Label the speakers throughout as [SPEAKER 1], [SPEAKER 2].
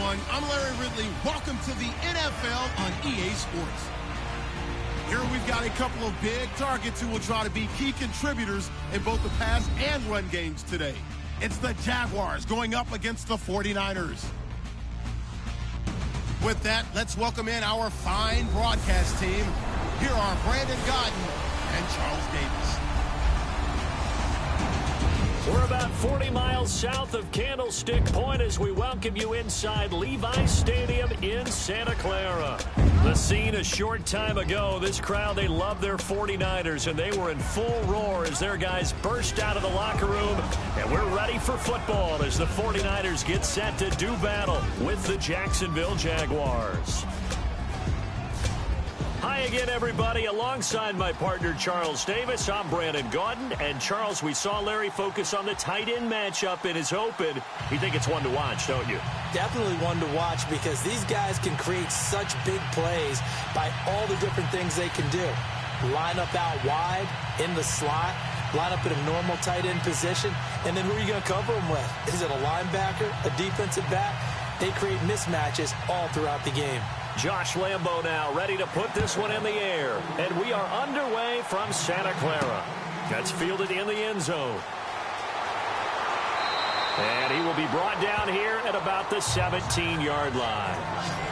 [SPEAKER 1] everyone. I'm Larry Ridley. Welcome to the NFL on EA Sports. Here we've got a couple of big targets who will try to be key contributors in both the pass and run games today. It's the Jaguars going up against the 49ers. With that, let's welcome in our fine broadcast team. Here are Brandon Godden and Charles Davis.
[SPEAKER 2] We're about 40 miles south of Candlestick Point as we welcome you inside Levi's Stadium in Santa Clara. The scene a short time ago, this crowd, they love their 49ers, and they were in full roar as their guys burst out of the locker room. And we're ready for football as the 49ers get set to do battle with the Jacksonville Jaguars. Hi again, everybody. Alongside my partner, Charles Davis, I'm Brandon Gaudin. And, Charles, we saw Larry focus on the tight end matchup in his open. You think it's one to watch, don't you?
[SPEAKER 3] Definitely one to watch because these guys can create such big plays by all the different things they can do. Line up out wide, in the slot, line up in a normal tight end position, and then who are you going to cover them with? Is it a linebacker, a defensive back? They create mismatches all throughout the game.
[SPEAKER 2] Josh Lambo now ready to put this one in the air. And we are underway from Santa Clara. That's fielded in the end zone. And he will be brought down here at about the 17-yard line.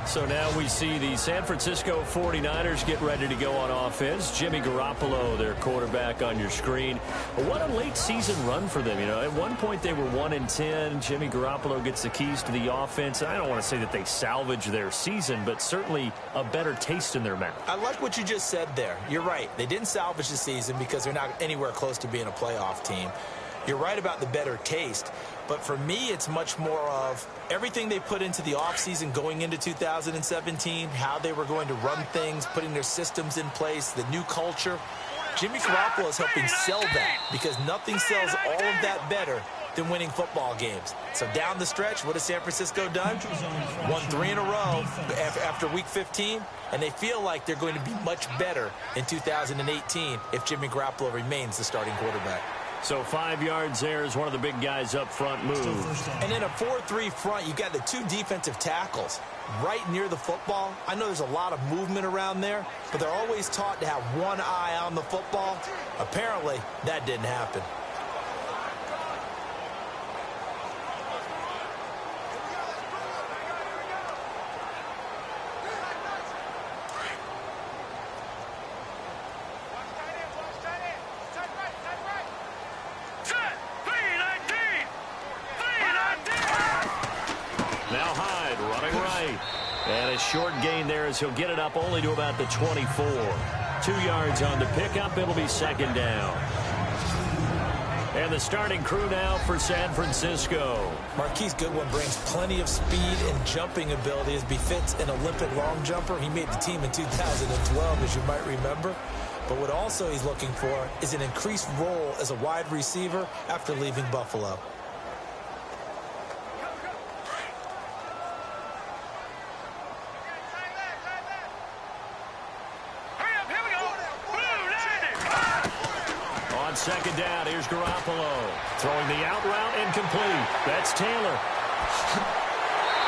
[SPEAKER 2] So now we see the San Francisco 49ers get ready to go on offense. Jimmy Garoppolo, their quarterback, on your screen. What a late season run for them. You know, at one point they were 1-10. Jimmy Garoppolo gets the keys to the offense. I don't want to say that they salvaged their season, but certainly a better taste in their mouth.
[SPEAKER 3] I like what you just said there. You're right. They didn't salvage the season because they're not anywhere close to being a playoff team. You're right about the better taste. But for me, it's much more of everything they put into the offseason going into 2017, how they were going to run things, putting their systems in place, the new culture. Jimmy Garoppolo is helping sell that because nothing sells all of that better than winning football games. So down the stretch, what has San Francisco done? Won 3 in a row after Week 15, and they feel like they're going to be much better in 2018 if Jimmy Garoppolo remains the starting quarterback.
[SPEAKER 2] So 5 yards there is one of the big guys up front move.
[SPEAKER 3] And in a 4-3 front, you've got the two defensive tackles right near the football. I know there's a lot of movement around there, but they're always taught to have one eye on the football. Apparently, that didn't happen.
[SPEAKER 2] Short gain there as he'll get it up only to about the 24. 2 yards on the pickup. It'll be second down. And the starting crew now for San Francisco.
[SPEAKER 3] Marquise Goodwin brings plenty of speed and jumping ability as befits an Olympic long jumper. He made the team in 2012, as you might remember. But what also he's looking for is an increased role as a wide receiver after leaving Buffalo.
[SPEAKER 2] Second down, here's Garoppolo. Throwing the out route, incomplete. That's Taylor.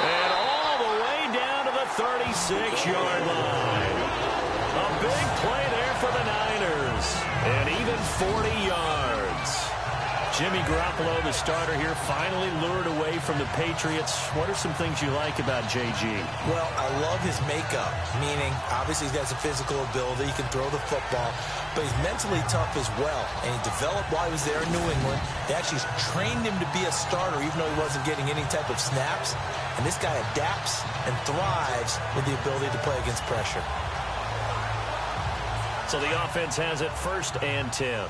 [SPEAKER 2] And all the way down to the 36-yard line. A big play there for the Niners. And even 40 yards. Jimmy Garoppolo, the starter here, finally lured away from the Patriots. What are some things you like about JG?
[SPEAKER 3] Well, I love his makeup, meaning obviously he's got some physical ability. He can throw the football, but he's mentally tough as well. And he developed while he was there in New England. They actually trained him to be a starter, even though he wasn't getting any type of snaps. And this guy adapts and thrives with the ability to play against pressure.
[SPEAKER 2] So the offense has it 1st and 10.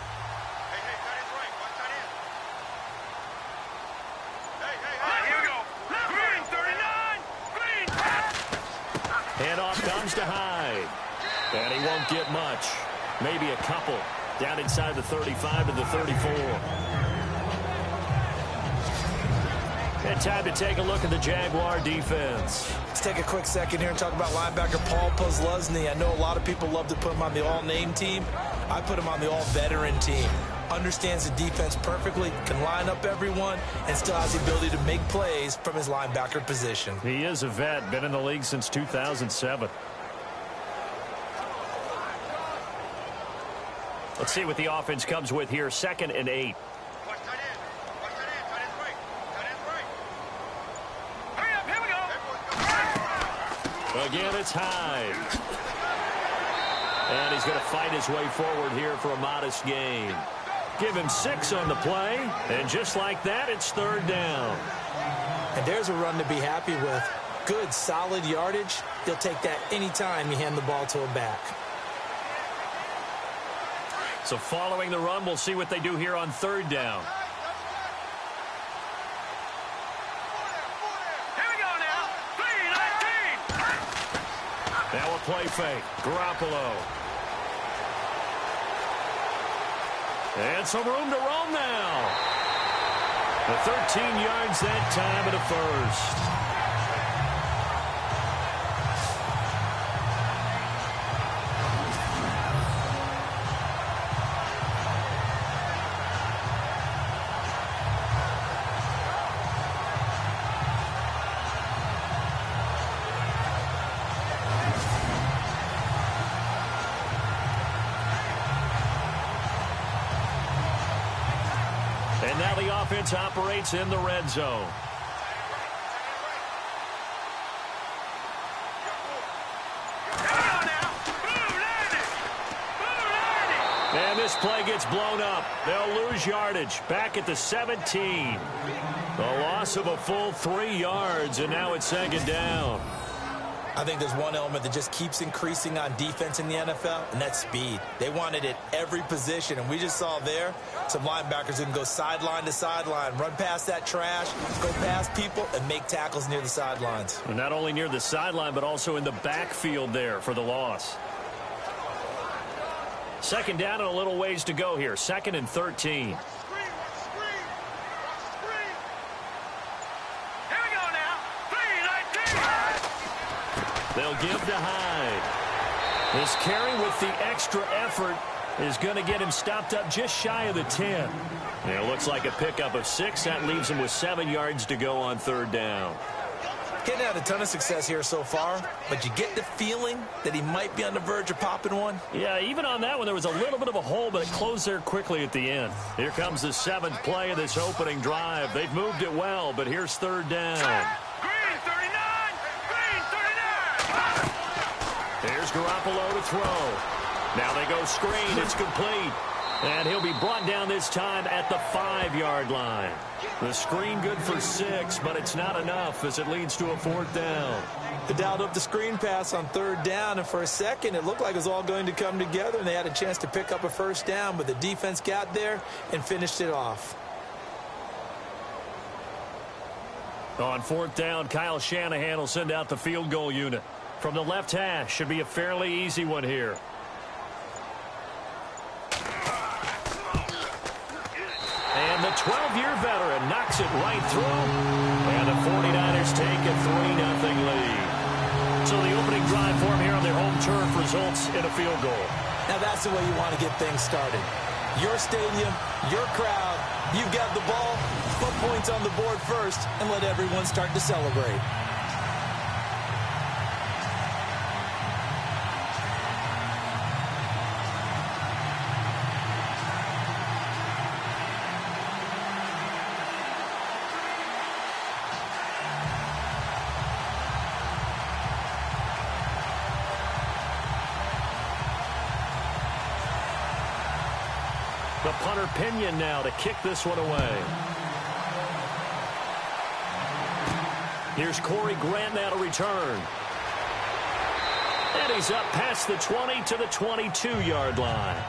[SPEAKER 2] Handoff comes to Hyde. And he won't get much. Maybe a couple. Down inside the 35 to the 34. And time to take a look at the Jaguar defense.
[SPEAKER 3] Let's take a quick second here and talk about linebacker Paul Posluszny. I know a lot of people love to put him on the all-name team. I put him on the all-veteran team. understands the defense perfectly, can line up everyone, and still has the ability to make plays from his linebacker position.
[SPEAKER 2] He is a vet, been in the league since 2007. Let's see what the offense comes with here. 2nd and 8. Again, it's Hyde. And he's going to fight his way forward here for a modest gain. Give him 6 on the play. And just like that, it's 3rd down.
[SPEAKER 3] And there's a run to be happy with. Good, solid yardage. He'll take that anytime you hand the ball to a back.
[SPEAKER 2] So following the run, we'll see what they do here on 3rd down. Now a play fake. Garoppolo. And some room to roam now. The 13 yards that time at a first. And now the offense operates in the red zone. And this play gets blown up. They'll lose yardage. Back at the 17. The loss of a full 3 yards, and now it's 2nd down.
[SPEAKER 3] I think there's one element that just keeps increasing on defense in the NFL, and that's speed. They want it at every position, and we just saw there some linebackers who can go sideline to sideline, run past that trash, go past people, and make tackles near the sidelines.
[SPEAKER 2] And not only near the sideline, but also in the backfield there for the loss. 2nd down and a little ways to go here. 2nd and 13. They'll give to Hyde. This carry with the extra effort is going to get him stopped up just shy of the 10. And it looks like a pickup of 6. That leaves him with 7 yards to go on 3rd down.
[SPEAKER 3] Getting had a ton of success here so far, but you get the feeling that he might be on the verge of popping one.
[SPEAKER 2] Yeah, even on that one, there was a little bit of a hole, but it closed there quickly at the end. Here comes the 7th play of this opening drive. They've moved it well, but here's 3rd down. Here's Garoppolo to throw. Now they go screen. It's complete. And he'll be brought down this time at the 5-yard line. The screen good for 6, but it's not enough as it leads to a 4th down.
[SPEAKER 3] They dialed up the screen pass on 3rd down, and for a second it looked like it was all going to come together, and they had a chance to pick up a 1st down, but the defense got there and finished it off.
[SPEAKER 2] On 4th down, Kyle Shanahan will send out the field goal unit. From the left hash, should be a fairly easy one here. And the 12-year veteran knocks it right through. And the 49ers take a 3-0 lead. So the opening drive for him here on their home turf results in a field goal.
[SPEAKER 3] Now that's the way you want to get things started. Your stadium, your crowd, you've got the ball, put points on the board first, and let everyone start to celebrate.
[SPEAKER 2] The punter Pinion now to kick this one away. Here's Corey Grant now to return. And he's up past the 20 to the 22-yard line.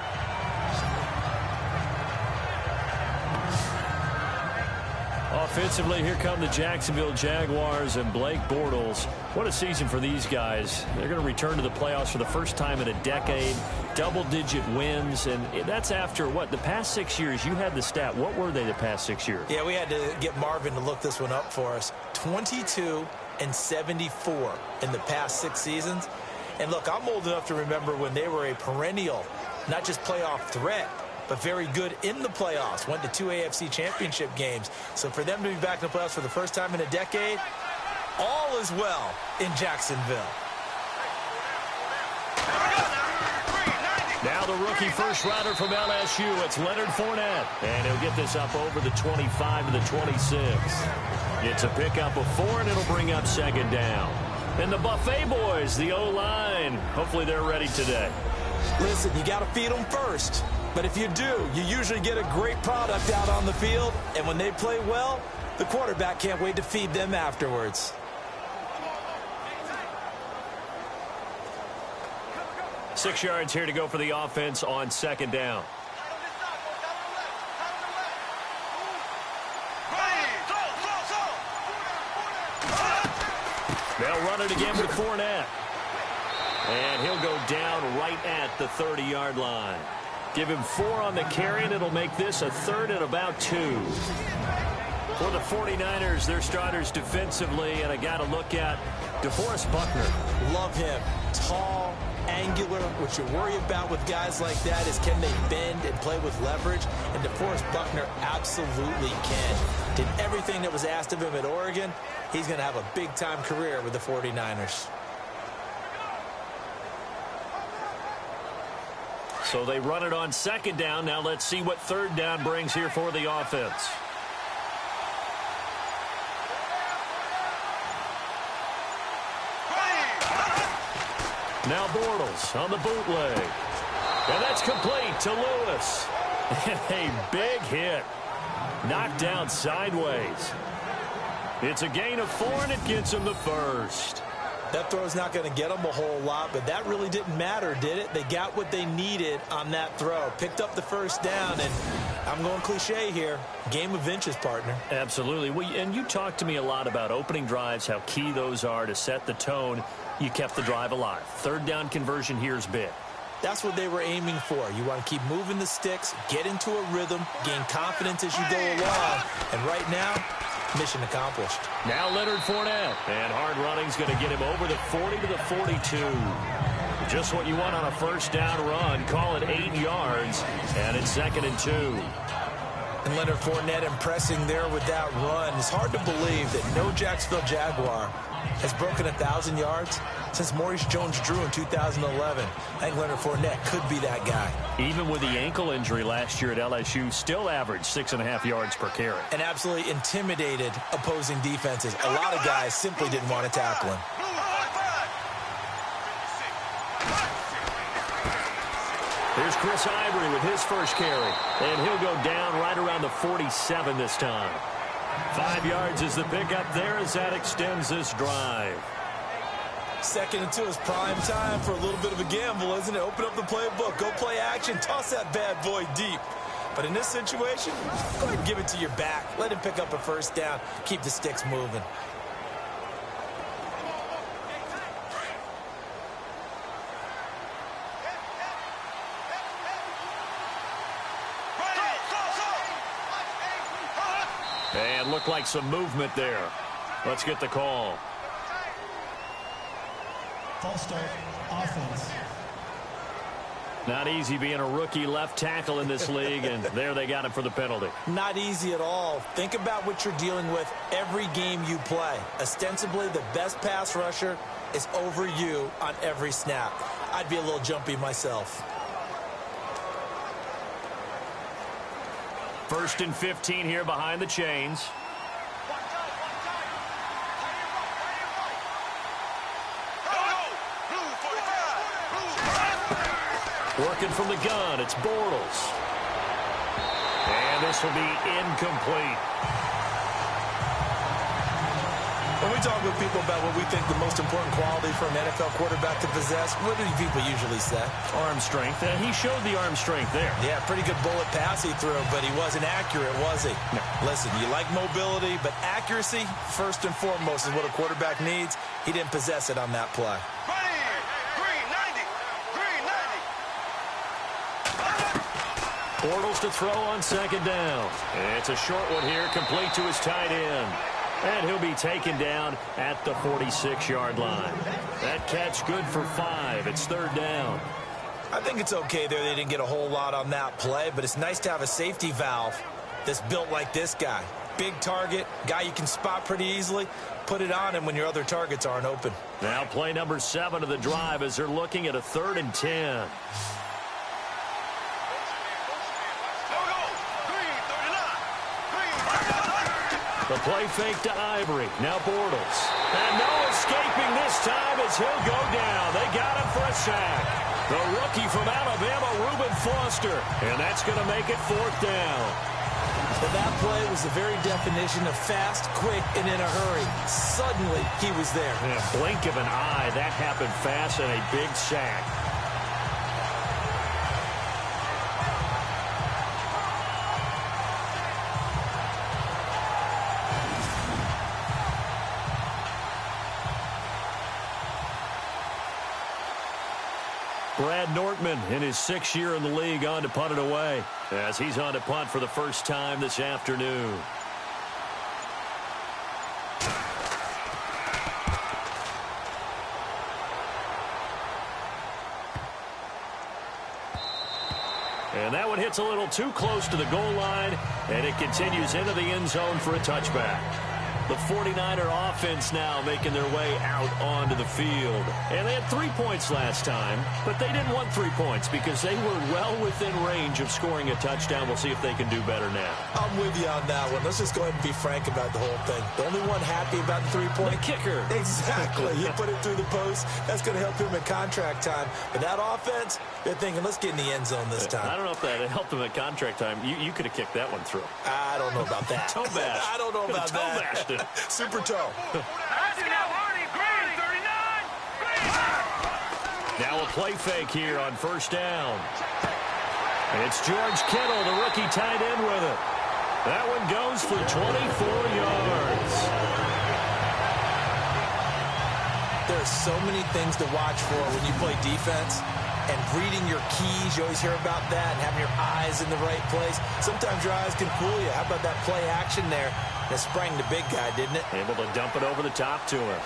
[SPEAKER 2] Offensively, here come the Jacksonville Jaguars and Blake Bortles. What a season for these guys. They're going to return to the playoffs for the first time in a decade. Double-digit wins, and that's after, what, the past 6 years? You had the stat. What were they the past 6 years?
[SPEAKER 3] Yeah, we had to get Marvin to look this one up for us. 22 and 74 in the past 6 seasons. And look, I'm old enough to remember when they were a perennial, not just playoff threat, but very good in the playoffs. Went to 2 AFC championship games. So for them to be back in the playoffs for the first time in a decade, all is well in Jacksonville.
[SPEAKER 2] Now the rookie first rounder from LSU, it's Leonard Fournette. And he'll get this up over the 25 to the 26. It's a pickup of 4, and it'll bring up second down. And the Buffet boys, the O-line, hopefully they're ready today.
[SPEAKER 3] Listen, you got to feed them first. But if you do, you usually get a great product out on the field. And when they play well, the quarterback can't wait to feed them afterwards.
[SPEAKER 2] 6 yards here to go for the offense on second down. They'll run it again with Fournette. And he'll go down right at the 30-yard line. Give him 4 on the carry, and it'll make this a 3rd and about 2. For the 49ers, their starters defensively, and I got to look at DeForest Buckner.
[SPEAKER 3] Love him. Tall, angular. What you worry about with guys like that is can they bend and play with leverage? And DeForest Buckner absolutely can. Did everything that was asked of him at Oregon. He's going to have a big-time career with the 49ers.
[SPEAKER 2] So they run it on second down. Now let's see what third down brings here for the offense. Now Bortles on the bootleg. And that's complete to Lewis. And a big hit. Knocked down sideways. It's a gain of 4, and it gets him the first.
[SPEAKER 3] That throw's not going to get them a whole lot, but that really didn't matter, did it? They got what they needed on that throw. Picked up the first down, and I'm going cliche here. Game of inches, partner.
[SPEAKER 2] Absolutely. Well, and you talked to me a lot about opening drives, how key those are to set the tone. You kept the drive alive. Third down conversion here is big.
[SPEAKER 3] That's what they were aiming for. You want to keep moving the sticks, get into a rhythm, gain confidence as you go along. And right now, mission accomplished.
[SPEAKER 2] Now Leonard Fournette. And hard running's going to get him over the 40 to the 42. Just what you want on a first down run. Call it 8 yards. And it's 2nd and 2.
[SPEAKER 3] And Leonard Fournette impressing there with that run. It's hard to believe that no Jacksonville Jaguar has broken 1,000 yards since Maurice Jones-Drew in 2011. I think Leonard Fournette could be that guy.
[SPEAKER 2] Even with the ankle injury last year at LSU, still averaged 6.5 yards per carry. And
[SPEAKER 3] absolutely intimidated opposing defenses. A lot of guys simply didn't want to tackle him.
[SPEAKER 2] Here's Chris Ivory with his first carry. And he'll go down right around the 47 this time. 5 yards is the pickup there as that extends this drive.
[SPEAKER 3] 2nd and 2 is prime time for a little bit of a gamble, isn't it? Open up the playbook, go play action, toss that bad boy deep. But in this situation, go ahead and give it to your back. Let him pick up a first down. Keep the sticks moving.
[SPEAKER 2] And looked like some movement there. Let's get the call.
[SPEAKER 4] False start, offense.
[SPEAKER 2] Not easy being a rookie left tackle in this league, and there they got him for the penalty.
[SPEAKER 3] Not easy at all. Think about what you're dealing with every game you play. Ostensibly, the best pass rusher is over you on every snap. I'd be a little jumpy myself.
[SPEAKER 2] 1st and 15 here behind the chains. Working from the gun, it's Bortles. And this will be incomplete.
[SPEAKER 3] When we talk with people about what we think the most important quality for an NFL quarterback to possess, what do people usually say?
[SPEAKER 2] Arm strength. And he showed the arm strength there.
[SPEAKER 3] Yeah, pretty good bullet pass he threw, but he wasn't accurate, was he?
[SPEAKER 2] No.
[SPEAKER 3] Listen, you like mobility, but accuracy, first and foremost, is what a quarterback needs. He didn't possess it on that play.
[SPEAKER 2] Bortles to throw on second down. And it's a short one here, complete to his tight end. And he'll be taken down at the 46-yard line. That catch good for 5. It's 3rd down.
[SPEAKER 3] I think it's okay there. They didn't get a whole lot on that play, but it's nice to have a safety valve that's built like this guy. Big target, guy you can spot pretty easily. Put it on him when your other targets aren't open.
[SPEAKER 2] Now play number 7 of the drive as they're looking at a 3rd and 10. The play fake to Ivory. Now Bortles. And no escaping this time as he'll go down. They got him for a sack. The rookie from Alabama, Reuben Foster. And that's going to make it 4th down.
[SPEAKER 3] Well, that play was the very definition of fast, quick, and in a hurry. Suddenly, he was there.
[SPEAKER 2] In a blink of an eye, that happened fast and a big sack. Brad Nortman in his 6th year in the league on to punt it away as he's on to punt for the first time this afternoon. And that one hits a little too close to the goal line, and it continues into the end zone for a touchback. The 49er offense now making their way out onto the field. And they had 3 points last time, but they didn't want 3 points because they were well within range of scoring a touchdown. We'll see if they can do better now.
[SPEAKER 3] I'm with you on that one. Let's just go ahead and be frank about the whole thing. The only one happy about the 3-point?
[SPEAKER 2] The kicker.
[SPEAKER 3] Exactly. You put it through the post. That's going to help him in contract time. But that offense, they're thinking, let's get in the end zone this time.
[SPEAKER 2] I don't know if that helped him at contract time. You could have kicked that one through.
[SPEAKER 3] I don't know about that.
[SPEAKER 2] Toe bash.
[SPEAKER 3] I don't know about
[SPEAKER 2] toe
[SPEAKER 3] that.
[SPEAKER 2] Bashed it.
[SPEAKER 3] Super toe.
[SPEAKER 2] Now a play fake here on 1st down. It's George Kittle, the rookie, tied in with it. That one goes for 24 yards.
[SPEAKER 3] There's so many things to watch for when you play defense. And reading your keys, you always hear about that, and having your eyes in the right place. Sometimes your eyes can fool you. How about that play action there? That sprang the big guy, didn't it?
[SPEAKER 2] Able to dump it over the top to him.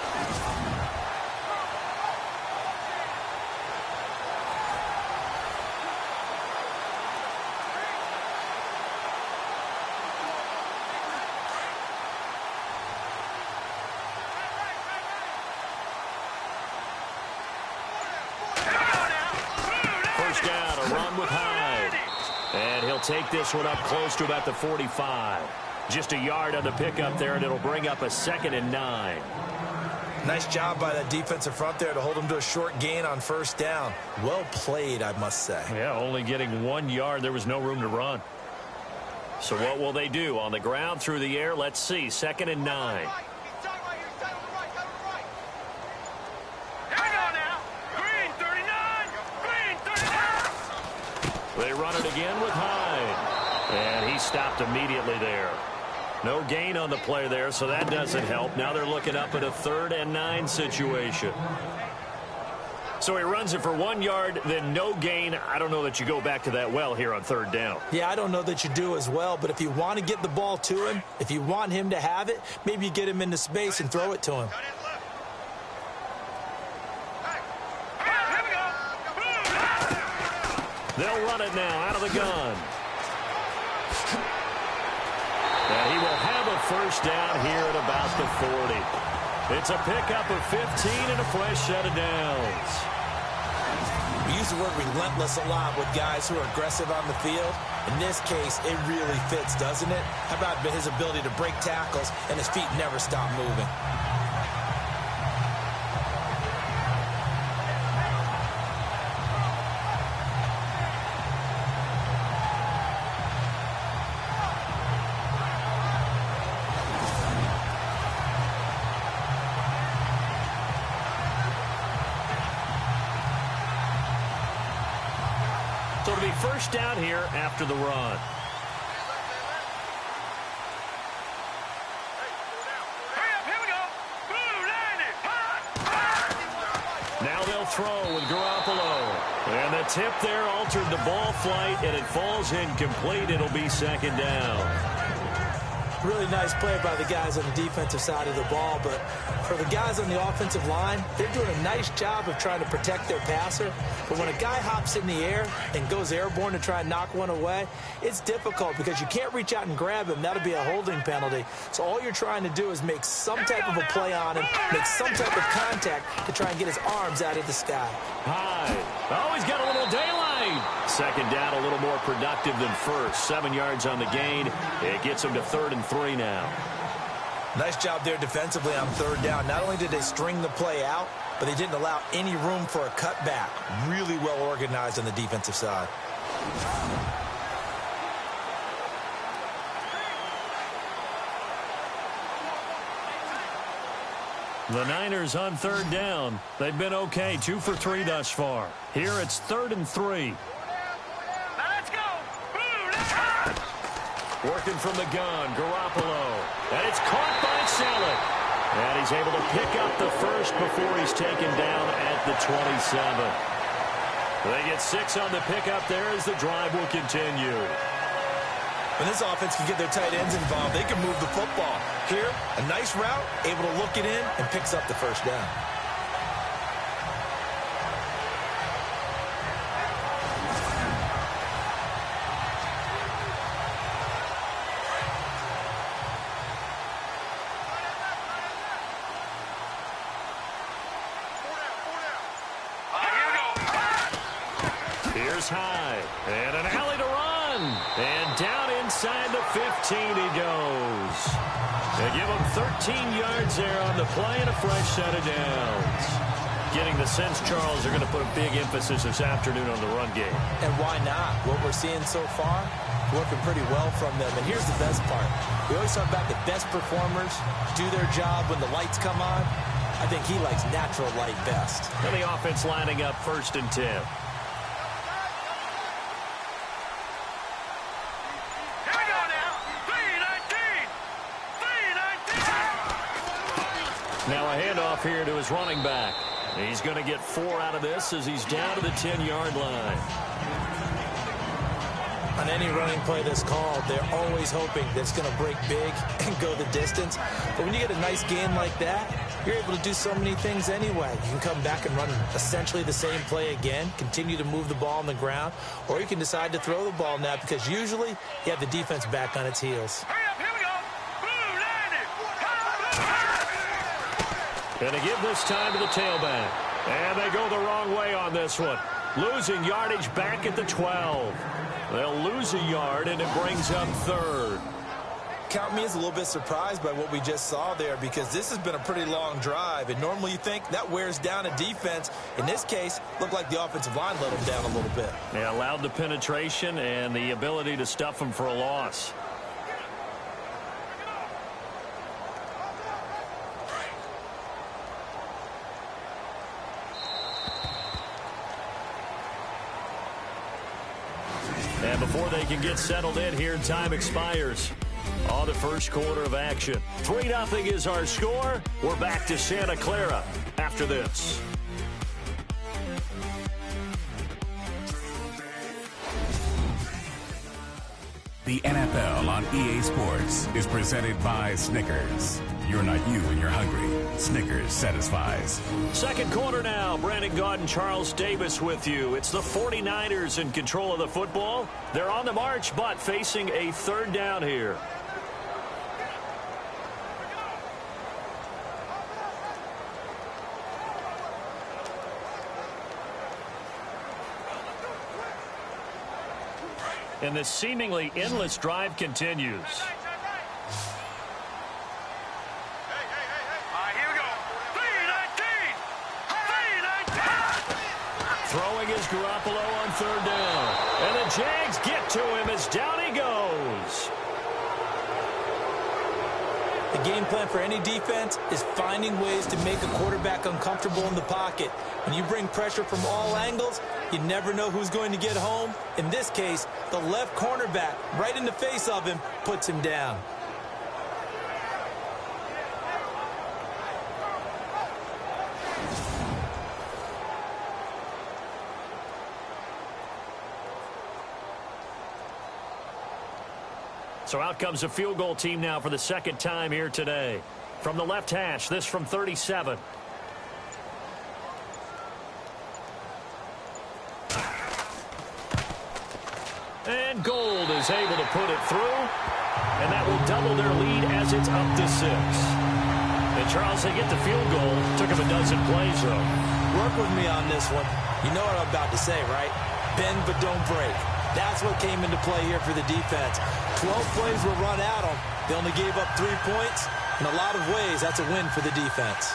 [SPEAKER 2] Take this one up close to about the 45. Just a yard on the pickup there, and it'll bring up a 2nd and 9.
[SPEAKER 3] Nice job by that defensive front there to hold him to a short gain on 1st down. Well played, I must say.
[SPEAKER 2] Yeah, only getting 1 yard. There was no room to run. So what will they do? On the ground, through the air? Let's see. 2nd and 9. They run it again with Hyde. And he stopped immediately there. No gain on the play there, so that doesn't help. Now they're looking up at a 3rd and 9 situation. So he runs it for 1 yard, then no gain. I don't know that you go back to that well here on 3rd down.
[SPEAKER 3] Yeah, I don't know that you do as well, but if you want to get the ball to him, if you want him to have it, maybe you get him into space and throw it to him.
[SPEAKER 2] They'll run it now out of the gun. And he will have a 1st down here at about the 40. It's a pickup of 15 and a fresh set of downs.
[SPEAKER 3] We use the word relentless a lot with guys who are aggressive on the field. In this case, it really fits, doesn't it? How about his ability to break tackles and his feet never stop moving?
[SPEAKER 2] So it'll be 1st down here after the run. Now they'll throw with Garoppolo. And the tip there altered the ball flight, and it falls incomplete. It'll be 2nd down.
[SPEAKER 3] Really nice play by the guys on the defensive side of the ball, but for the guys on the offensive line, they're doing a nice job of trying to protect their passer. But when a guy hops in the air and goes airborne to try and knock one away, it's difficult because you can't reach out and grab him. That'll be a holding penalty. So all you're trying to do is make some type of a play on him, make some type of contact to try and get his arms out of the sky.
[SPEAKER 2] High. Oh, he's got a little daylight. Second down, a little more productive than first. 7 yards on the gain. It gets him to 3rd and 3 now.
[SPEAKER 3] Nice job there defensively on 3rd down. Not only did they string the play out, but they didn't allow any room for a cutback. Really well organized on the defensive side.
[SPEAKER 2] The Niners on 3rd down. They've been okay, 2 for 3 thus far. Here it's 3rd and 3.
[SPEAKER 5] Now let's go.
[SPEAKER 2] Working from the gun, Garoppolo. And it's caught by Selleck. And he's able to pick up the first before he's taken down at the 27. They get 6 on the pickup there as the drive will continue.
[SPEAKER 3] When this offense can get their tight ends involved, they can move the football. Here, a nice route, able to look it in, and picks up the first down.
[SPEAKER 2] Here's High, and an alley to run, and down inside the 15 he goes. They give him 13 yards there on the play and a fresh set of downs. Getting the sense, Charles, they're going to put a big emphasis this afternoon on the run game.
[SPEAKER 3] And why not? What we're seeing so far, working pretty well from them. And here's the best part. We always talk about the best performers do their job when the lights come on. I think he likes natural light best.
[SPEAKER 2] And the offense lining up 1st and 10. Now a handoff here to his running back. He's going to get 4 out of this as he's down to the 10-yard line.
[SPEAKER 3] On any running play that's called, they're always hoping that it's going to break big and go the distance. But when you get a nice gain like that, you're able to do so many things anyway. You can come back and run essentially the same play again, continue to move the ball on the ground, or you can decide to throw the ball now because usually you have the defense back on its heels.
[SPEAKER 2] And they give this time to the tailback. And they go the wrong way on this one. Losing yardage back at the 12. They'll lose a yard, and it brings up 3rd.
[SPEAKER 3] Count me as a little bit surprised by what we just saw there because this has been a pretty long drive. And normally you think that wears down a defense. In this case, looked like the offensive line let them down a little bit.
[SPEAKER 2] They allowed the penetration and the ability to stuff them for a loss. And before they can get settled in here, time expires on the first quarter of action. 3-0 is our score. We're back to Santa Clara after this.
[SPEAKER 6] The NFL on EA Sports is presented by Snickers. You're not you when you're hungry. Snickers satisfies.
[SPEAKER 2] Second quarter now. Brandon Gaudin, Charles Davis with you. It's the 49ers in control of the football. They're on the march, but facing a 3rd down here. And this seemingly endless drive continues. Throwing is Garoppolo on 3rd down. And the Jags get to him as down he goes.
[SPEAKER 3] The game plan for any defense is finding ways to make a quarterback uncomfortable in the pocket. When you bring pressure from all angles, you never know who's going to get home. In this case, the left cornerback, right in the face of him, puts him down.
[SPEAKER 2] So out comes a field goal team now for the second time here today. From the left hash, this from 37. And Gold is able to put it through. And that will double their lead as it's up to 6. And Charles, they get the field goal. Took him a dozen plays, though.
[SPEAKER 3] Work with me on this one. You know what I'm about to say, right? Bend but don't break. That's what came into play here for the defense. 12 plays were run at them. They only gave up 3 points. In a lot of ways, that's a win for the defense.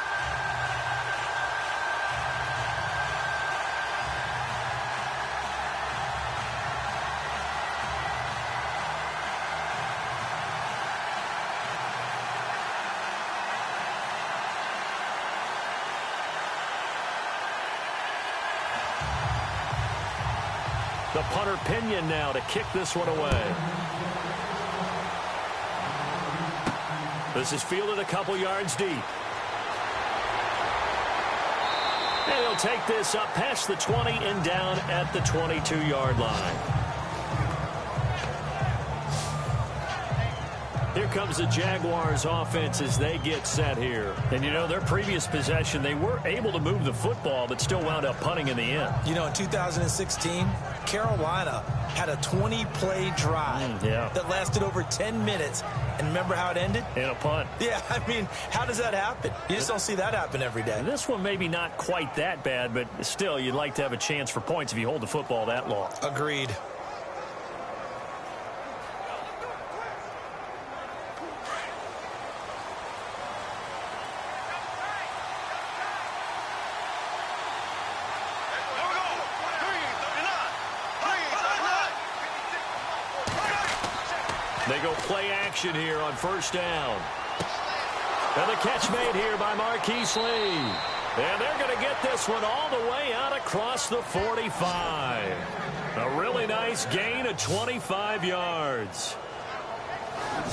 [SPEAKER 2] The punter Pinion now to kick this one away. This is fielded a couple yards deep. And he'll take this up past the 20 and down at the 22-yard line. Here comes the Jaguars offense as they get set here. And, you know, their previous possession, they were able to move the football, but still wound up punting in the end.
[SPEAKER 3] You know, in 2016, Carolina had a 20-play drive that lasted over 10 minutes. And remember how it ended?
[SPEAKER 2] In a punt.
[SPEAKER 3] Yeah, I mean, how does that happen? You just don't see that happen every day.
[SPEAKER 2] And this one maybe not quite that bad, but still, you'd like to have a chance for points if you hold the football that long.
[SPEAKER 3] Agreed.
[SPEAKER 2] They go play action here on first down. And the catch made here by Marquise Lee. And they're going to get this one all the way out across the 45. A really nice gain of 25 yards.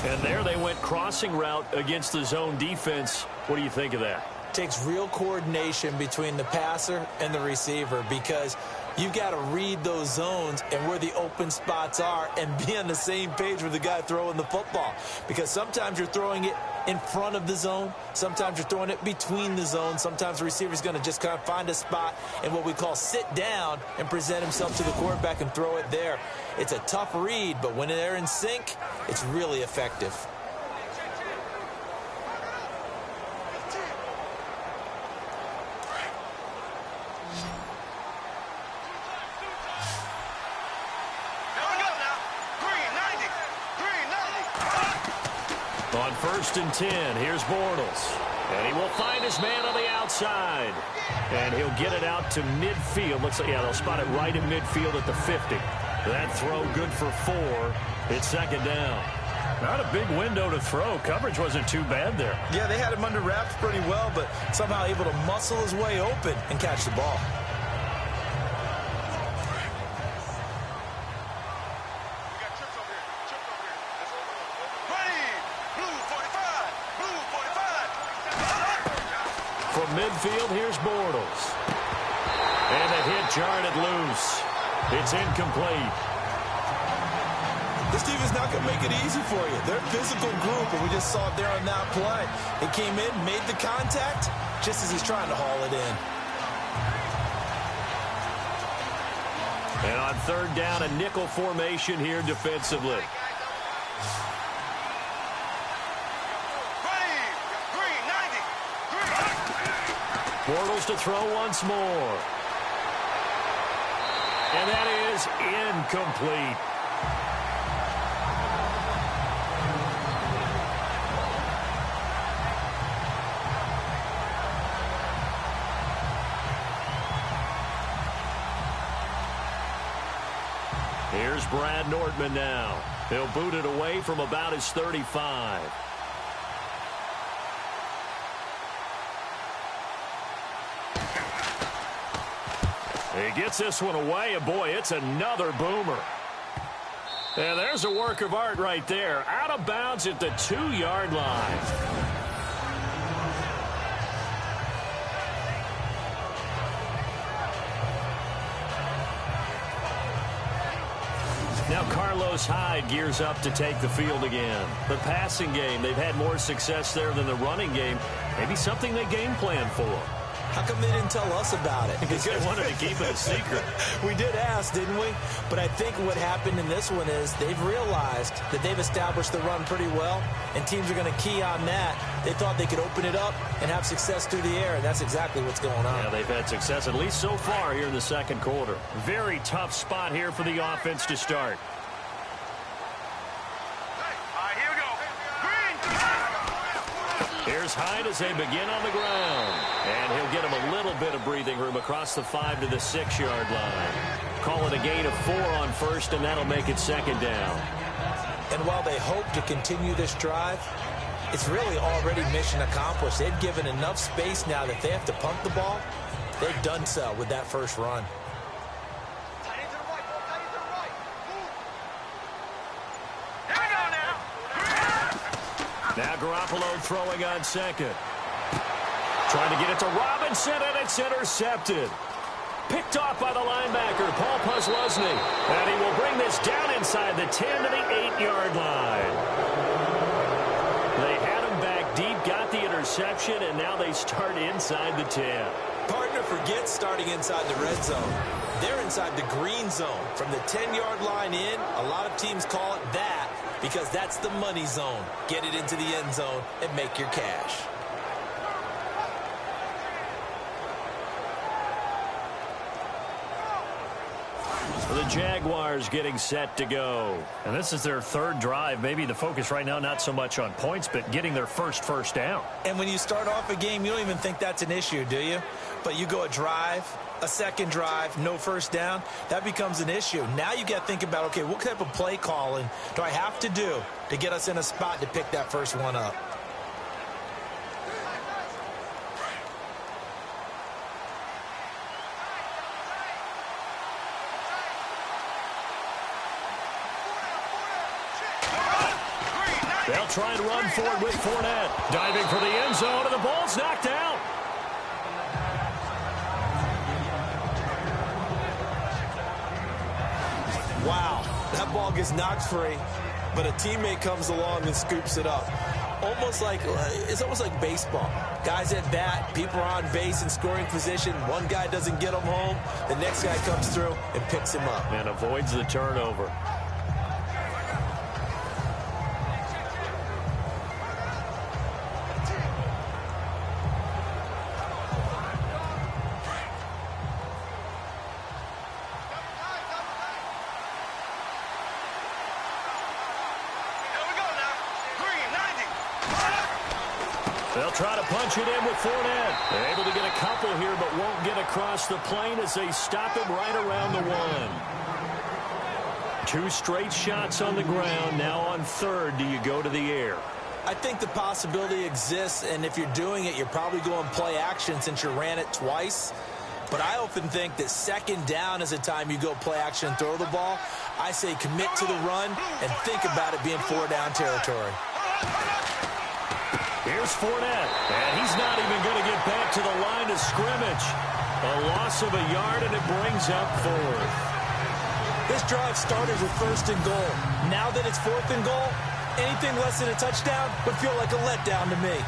[SPEAKER 2] And there they went crossing route against the zone defense. What do you think of that?
[SPEAKER 3] Takes real coordination between the passer and the receiver because you've got to read those zones and where the open spots are and be on the same page with the guy throwing the football. Because sometimes you're throwing it in front of the zone. Sometimes you're throwing it between the zones. Sometimes the receiver's going to just kind of find a spot and what we call sit down and present himself to the quarterback and throw it there. It's a tough read, but when they're in sync, it's really effective.
[SPEAKER 2] On 1st and 10, here's Bortles. And he will find his man on the outside. And he'll get it out to midfield. Looks like, yeah, they'll spot it right in midfield at the 50. That throw good for 4. It's second down. Not a big window to throw. Coverage wasn't too bad there.
[SPEAKER 3] Yeah, they had him under wraps pretty well, but somehow able to muscle his way open and catch the ball.
[SPEAKER 2] From midfield, here's Bortles. And the hit jarred it loose. It's incomplete.
[SPEAKER 3] This team is not going to make it easy for you. They're a physical group, and we just saw it there on that play. It came in, made the contact, just as he's trying to haul it in.
[SPEAKER 2] And on 3rd down, a nickel formation here defensively. Bortles to throw once more. And that is incomplete. Here's Brad Nordman now. He'll boot it away from about his 35. He gets this one away, and boy, it's another boomer. And there's a work of art right there. Out of bounds at the 2-yard line. Now Carlos Hyde gears up to take the field again. The passing game, they've had more success there than the running game. Maybe something they game plan for.
[SPEAKER 3] How come they didn't tell us about it?
[SPEAKER 2] Because they wanted to keep it a secret.
[SPEAKER 3] We did ask, didn't we? But I think what happened in this one is they've realized that they've established the run pretty well, and teams are going to key on that. They thought they could open it up and have success through the air, and that's exactly what's going on.
[SPEAKER 2] Yeah, they've had success, at least so far here in the second quarter. Very tough spot here for the offense to start. Here's Hyde as they begin on the ground. And he'll get him a little bit of breathing room across the 5 to the 6-yard line. Call it a gain of 4 on first, and that'll make it second down.
[SPEAKER 3] And while they hope to continue this drive, it's really already mission accomplished. They've given enough space now that they have to pump the ball. They've done so with that first run.
[SPEAKER 2] Now Garoppolo throwing on second. Trying to get it to Robinson, and it's intercepted. Picked off by the linebacker, Paul Posluszny. And he will bring this down inside the 10 to the 8-yard line. They had him back deep, got the interception, and now they start inside the 10.
[SPEAKER 3] Partner forgets starting inside the red zone. They're inside the green zone. From the 10-yard line in, a lot of teams call it that because that's the money zone. Get it into the end zone and make your cash.
[SPEAKER 2] The Jaguars getting set to go. And this is their third drive. Maybe the focus right now not so much on points, but getting their first down.
[SPEAKER 3] And when you start off a game, you don't even think that's an issue, do you? But you go a drive, a second drive, no first down, that becomes an issue. Now you got to think about, okay, what type of play calling do I have to do to get us in a spot to pick that first one up?
[SPEAKER 2] They'll try and run forward with Fournette. Diving for the end zone, and the ball's knocked out.
[SPEAKER 3] Wow, that ball gets knocked free, but a teammate comes along and scoops it up. It's almost like baseball. Guys at bat, people are on base in scoring position. One guy doesn't get him home. The next guy comes through and picks him up.
[SPEAKER 2] And avoids the turnover. They'll try to punch it in with Fournette. They're able to get a couple here, but won't get across the plane as they stop him right around the 1. 2 straight shots on the ground. Now on third, do you go to the air?
[SPEAKER 3] I think the possibility exists, and if you're doing it, you're probably going play action since you ran it twice. But I often think that second down is the time you go play action and throw the ball. I say commit to the run and think about it being 4-down territory.
[SPEAKER 2] Here's Fournette, and he's not even going to get back to the line of scrimmage. A loss of a yard, and it brings up 4th.
[SPEAKER 3] This drive started with 1st and goal. Now that it's 4th and goal, anything less than a touchdown would feel like a letdown to me.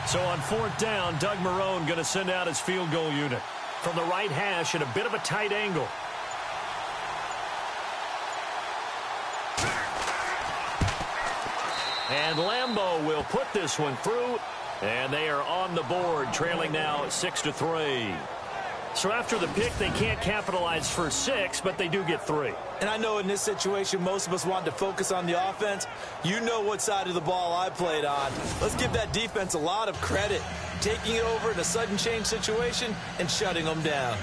[SPEAKER 2] So on 4th down, Doug Marrone going to send out his field goal unit. From the right hash at a bit of a tight angle. And Lambeau will put this one through. And they are on the board, trailing now 6-3. So after the pick, they can't capitalize for 6, but they do get 3.
[SPEAKER 3] And I know in this situation, most of us want to focus on the offense. You know what side of the ball I played on. Let's give that defense a lot of credit. Taking it over in a sudden change situation and shutting them down.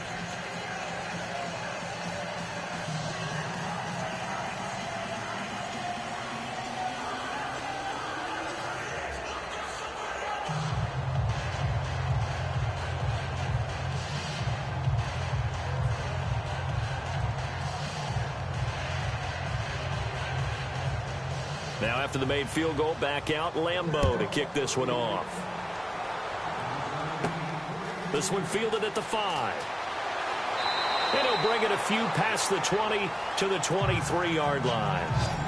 [SPEAKER 2] Now after the made field goal, back out Lambeau to kick this one off. This one fielded at the 5. And he'll bring it a few past the 20 to the 23-yard line.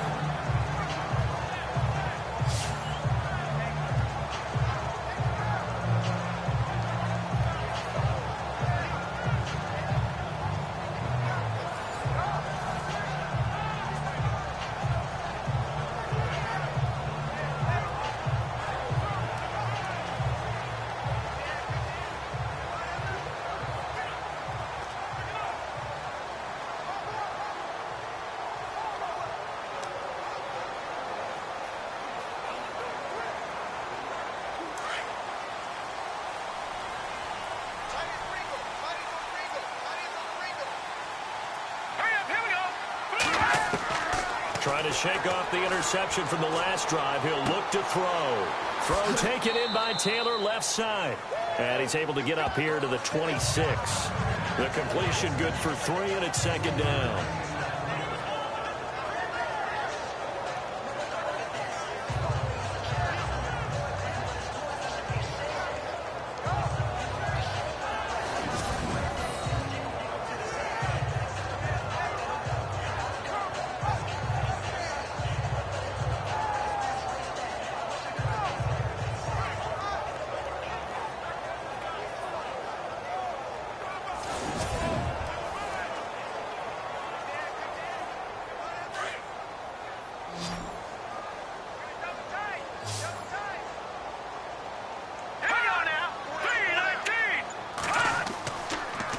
[SPEAKER 2] Trying to shake off the interception from the last drive. He'll look to throw. Throw taken in by Taylor, left side. And he's able to get up here to the 26. The completion good for 3, and it's second down.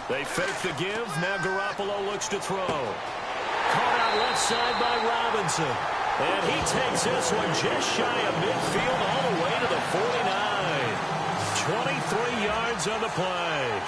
[SPEAKER 2] They fake the give. Now Garoppolo looks to throw. Caught out left side by Robinson. And he takes this one just shy of midfield all the way to the 49. 23 yards on the play.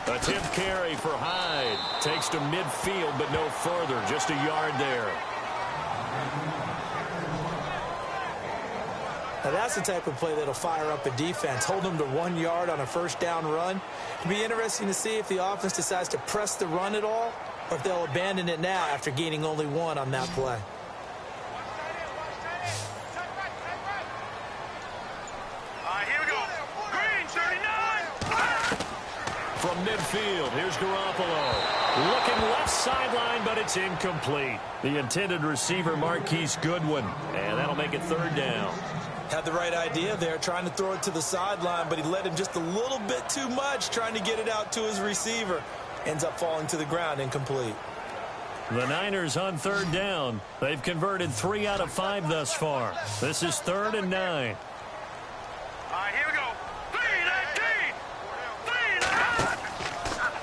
[SPEAKER 2] Attempt carry for Hyde. Takes to midfield, but no further. Just a yard there.
[SPEAKER 3] Now that's the type of play that'll fire up a defense. Hold them to 1 yard on a first down run. It'll be interesting to see if the offense decides to press the run at all, or if they'll abandon it now after gaining only 1 on that play.
[SPEAKER 2] From midfield, here's Garoppolo. Looking left sideline, but it's incomplete. The intended receiver, Marquise Goodwin. And that'll make it third down.
[SPEAKER 3] Had the right idea there, trying to throw it to the sideline, but he led him just a little bit too much, trying to get it out to his receiver. Ends up falling to the ground, incomplete.
[SPEAKER 2] The Niners on third down. They've converted 3 out of 5 thus far. This is 3rd and 9.
[SPEAKER 5] All right, here we go. 3-19.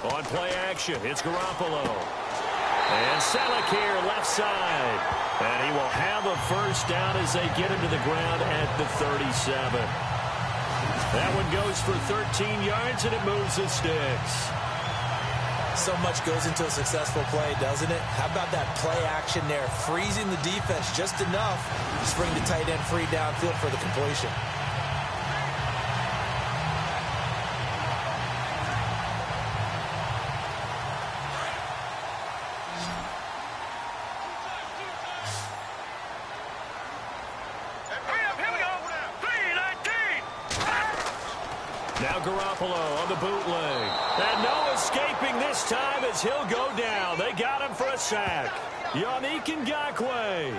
[SPEAKER 2] On play action, it's Garoppolo. And Selleck here, left side. And he will have a first down as they get into the ground at the 37. That one goes for 13 yards, and it moves the sticks.
[SPEAKER 3] So much goes into a successful play, doesn't it? How about that play action there, freezing the defense just enough to spring the tight end free downfield for the completion.
[SPEAKER 2] Now Garoppolo on the bootleg. And no escaping this time as he'll go down. They got him for a sack. Yannick Ngakoue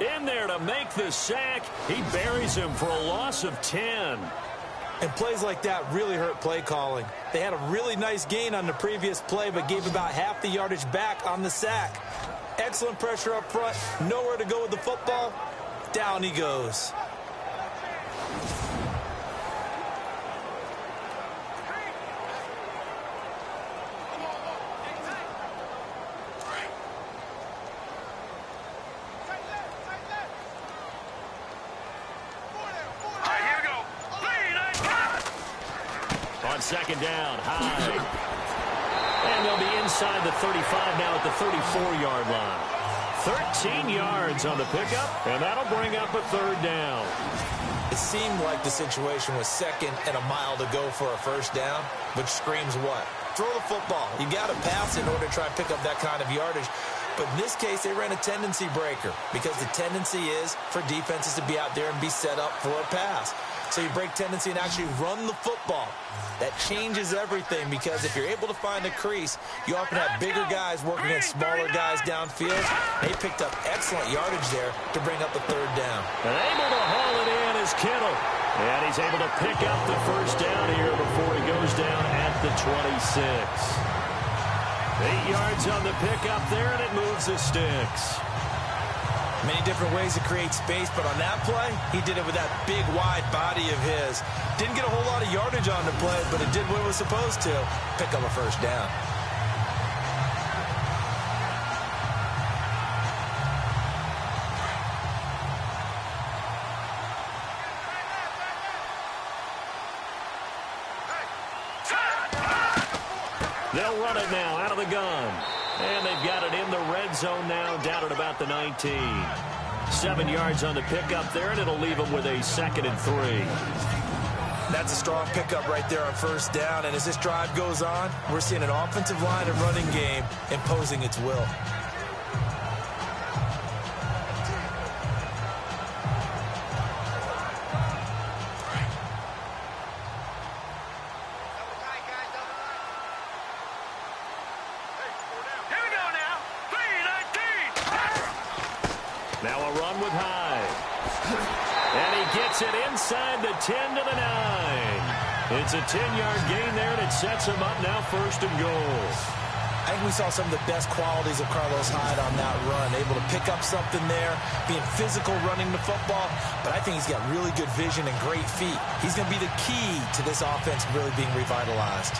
[SPEAKER 2] in there to make the sack. He buries him for a loss of 10.
[SPEAKER 3] And plays like that really hurt play calling. They had a really nice gain on the previous play, but gave about half the yardage back on the sack. Excellent pressure up front. Nowhere to go with the football. Down he goes.
[SPEAKER 2] On second down, Hyde. And they'll be inside the 35 now at the 34-yard line. 13 yards on the pickup, and that'll bring up a third down.
[SPEAKER 3] It seemed like the situation was second and a mile to go for a first down, which screams what? Throw the football. You got to pass in order to try and pick up that kind of yardage. But in this case, they ran a tendency breaker because the tendency is for defenses to be out there and be set up for a pass. So you break tendency and actually run the football. That changes everything because if you're able to find a crease, you often have bigger guys working against smaller guys downfield. They picked up excellent yardage there to bring up the third down.
[SPEAKER 2] And able to haul it in is Kittle. And he's able to pick up the first down here before he goes down at the 26. 8 yards on the pickup there, and it moves the sticks.
[SPEAKER 3] Many different ways to create space, but on that play, he did it with that big, wide body of his. Didn't get a whole lot of yardage on the play, but it did what it was supposed to. Pick up a first down.
[SPEAKER 2] They'll run it now out of the gun. And they've got it in the red zone now, down at about the 19. 7 yards on the pickup there, and it'll leave them with a 2nd and 3.
[SPEAKER 3] That's a strong pickup right there on first down. And as this drive goes on, we're seeing an offensive line and running game imposing its will.
[SPEAKER 2] Now a run with Hyde. And he gets it inside the 10 to the 9. It's a 10-yard gain there, and it sets him up now 1st and goal.
[SPEAKER 3] I think we saw some of the best qualities of Carlos Hyde on that run. Able to pick up something there, being physical running the football. But I think he's got really good vision and great feet. He's going to be the key to this offense really being revitalized.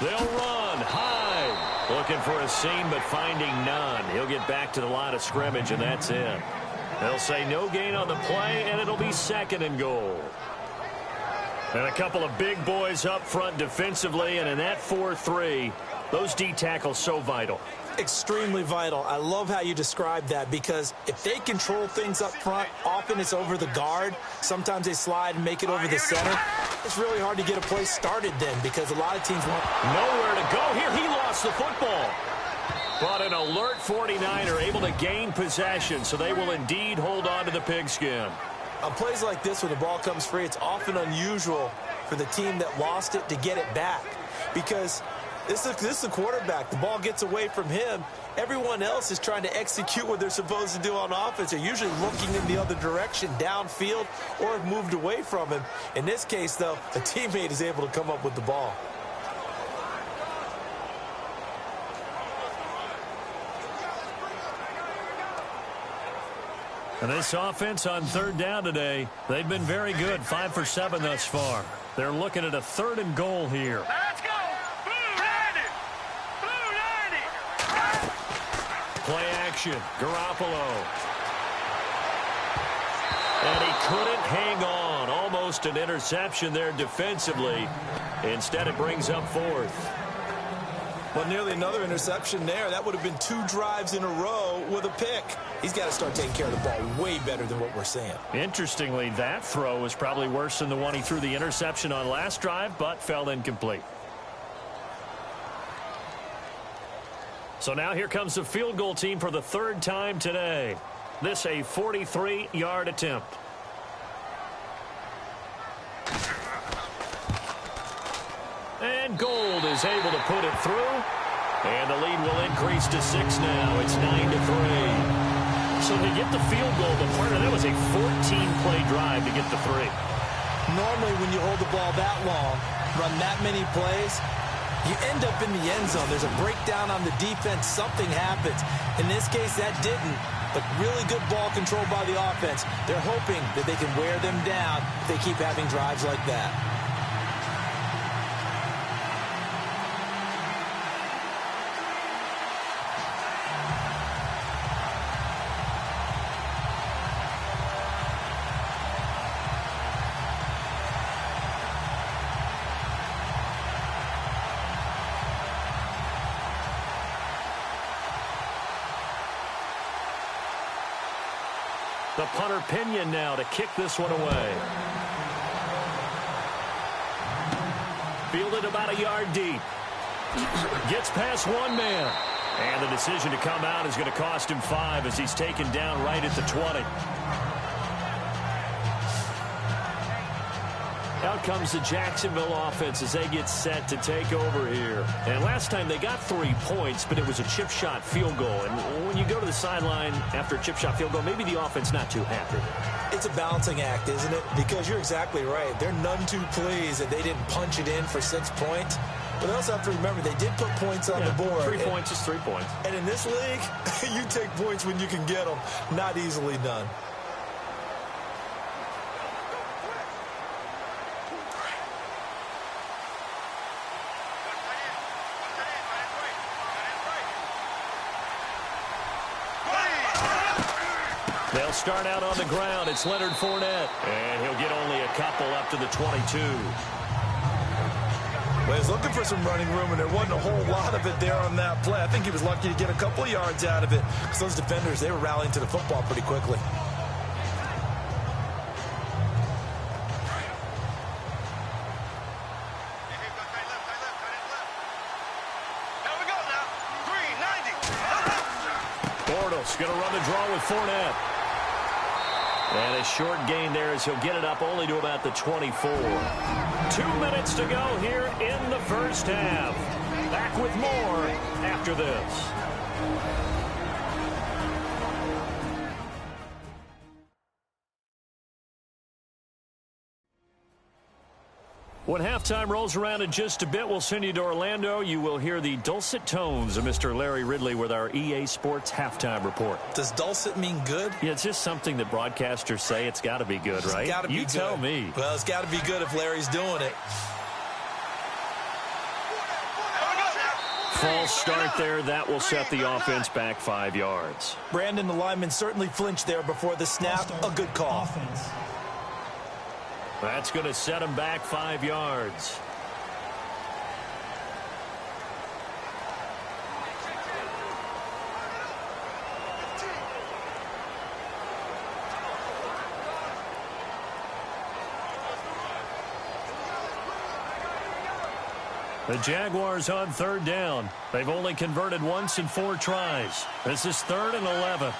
[SPEAKER 2] They'll run. Hyde looking for a seam, but finding none. He'll get back to the line of scrimmage, and that's it. They'll say no gain on the play, and it'll be 2nd and goal. And a couple of big boys up front defensively, and in that 4-3, those D tackles so vital.
[SPEAKER 3] Extremely vital. I love how you describe that because if they control things up front, often it's over the guard. Sometimes they slide and make it over the center. It's really hard to get a play started then because a lot of teams want
[SPEAKER 2] nowhere to go here. He lost the football. But an alert 49er able to gain possession, so they will indeed hold on to the pigskin.
[SPEAKER 3] On plays like this, when the ball comes free, it's often unusual for the team that lost it to get it back because this is the quarterback. The ball gets away from him. Everyone else is trying to execute what they're supposed to do on offense. They're usually looking in the other direction, downfield, or have moved away from him. In this case, though, a teammate is able to come up with the ball.
[SPEAKER 2] And this offense on 3rd down today, they've been very good. 5 for 7 thus far. They're looking at a 3rd and goal here.
[SPEAKER 5] Let's go! Blue 90! Blue 90!
[SPEAKER 2] Play action. Garoppolo. And he couldn't hang on. Almost an interception there defensively. Instead, it brings up 4th.
[SPEAKER 3] Well, nearly another interception there. That would have been 2 drives in a row with a pick. He's got to start taking care of the ball way better than what we're seeing. Interestingly,
[SPEAKER 2] that throw was probably worse than the one he threw the interception on last drive, but fell incomplete. So now here comes the field goal team for the 3rd time today. This a 43-yard attempt. And Gold is able to put it through. And the lead will increase to 6 now. It's 9-3. So they get the field goal, but part of that was a 14-play drive to get the 3.
[SPEAKER 3] Normally, when you hold the ball that long, run that many plays, you end up in the end zone. There's a breakdown on the defense. Something happens. In this case, that didn't. but really good ball control by the offense. They're hoping that they can wear them down if they keep having drives like that.
[SPEAKER 2] The punter Pinion now to kick this one away. Fielded about a yard deep. Gets past one man. And the decision to come out is going to cost him 5 as he's taken down right at the 20. Out comes the Jacksonville offense as they get set to take over here. And last time they got 3 points, but it was a chip shot field goal. And when you go to the sideline after a chip shot field goal, maybe the offense not too happy.
[SPEAKER 3] It's a balancing act, isn't it? Because you're exactly right. They're none too pleased that they didn't punch it in for 6 points. But they also have to remember they did put points on the board.
[SPEAKER 2] 3 points is 3 points.
[SPEAKER 3] And in this league, you take points when you can get them. Not easily done.
[SPEAKER 2] They'll start out on the ground. It's Leonard Fournette. And he'll get only a couple up to the 22.
[SPEAKER 3] Well, he's looking for some running room, and there wasn't a whole lot of it there on that play. I think he was lucky to get a couple of yards out of it because those defenders, they were rallying to the football pretty quickly.
[SPEAKER 2] Bortles going to run the draw with Fournette. And a short gain there as he'll get it up only to about the 24. 2 minutes to go here in the first half. Back with more after this. When halftime rolls around in just a bit, we'll send you to Orlando. You will hear the dulcet tones of Mr. Larry Ridley with our EA Sports halftime report.
[SPEAKER 3] Does dulcet mean good?
[SPEAKER 2] Yeah, it's just something that broadcasters say. It's got to be good, right?
[SPEAKER 3] It's got to be good.
[SPEAKER 2] You tell me.
[SPEAKER 3] Well, it's got to be good if Larry's doing it.
[SPEAKER 2] False start there. That will set the offense back 5 yards.
[SPEAKER 3] Brandon, the lineman certainly flinched there before the snap. A good call.
[SPEAKER 4] Offense.
[SPEAKER 2] That's going to set him back 5 yards. The Jaguars on 3rd down. They've only converted once in 4 tries. This is 3rd and 11.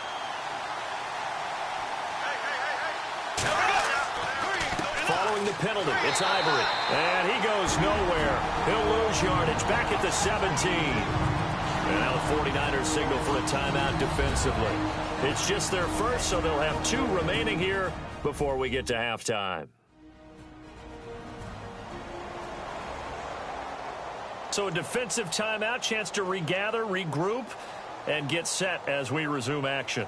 [SPEAKER 2] Following the penalty, it's Ivory. And he goes nowhere. He'll lose yardage back at the 17. And now the 49ers signal for a timeout defensively. It's just their first, so they'll have 2 remaining here before we get to halftime. So a defensive timeout, chance to regather, regroup, and get set as we resume action.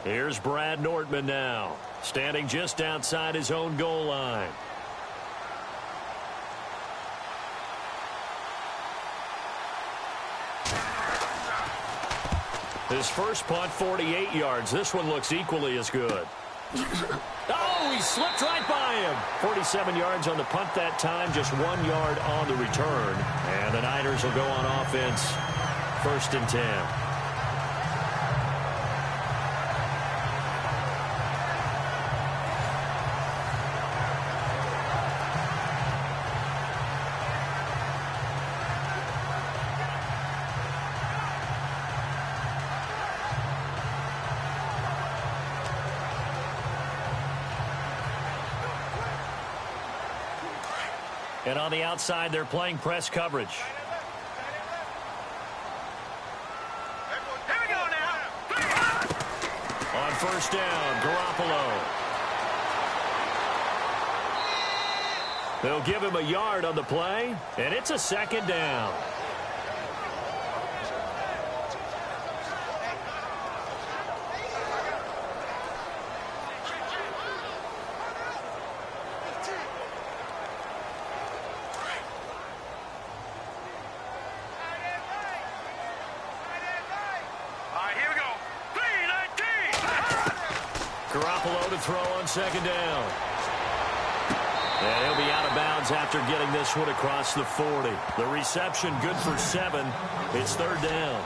[SPEAKER 2] Here's Brad Nordman now, standing just outside his own goal line. His first punt, 48 yards. This one looks equally as good. Oh, he slipped right by him. 47 yards on the punt that time, just 1 yard on the return. And the Niners will go on offense, 1st and 10. And on the outside, they're playing press coverage. first down. Garoppolo. They'll give him a yard on the play, and it's a second down. Garoppolo to throw on second down. And he'll be out of bounds after getting this one across the 40. The reception good for 7. It's third down.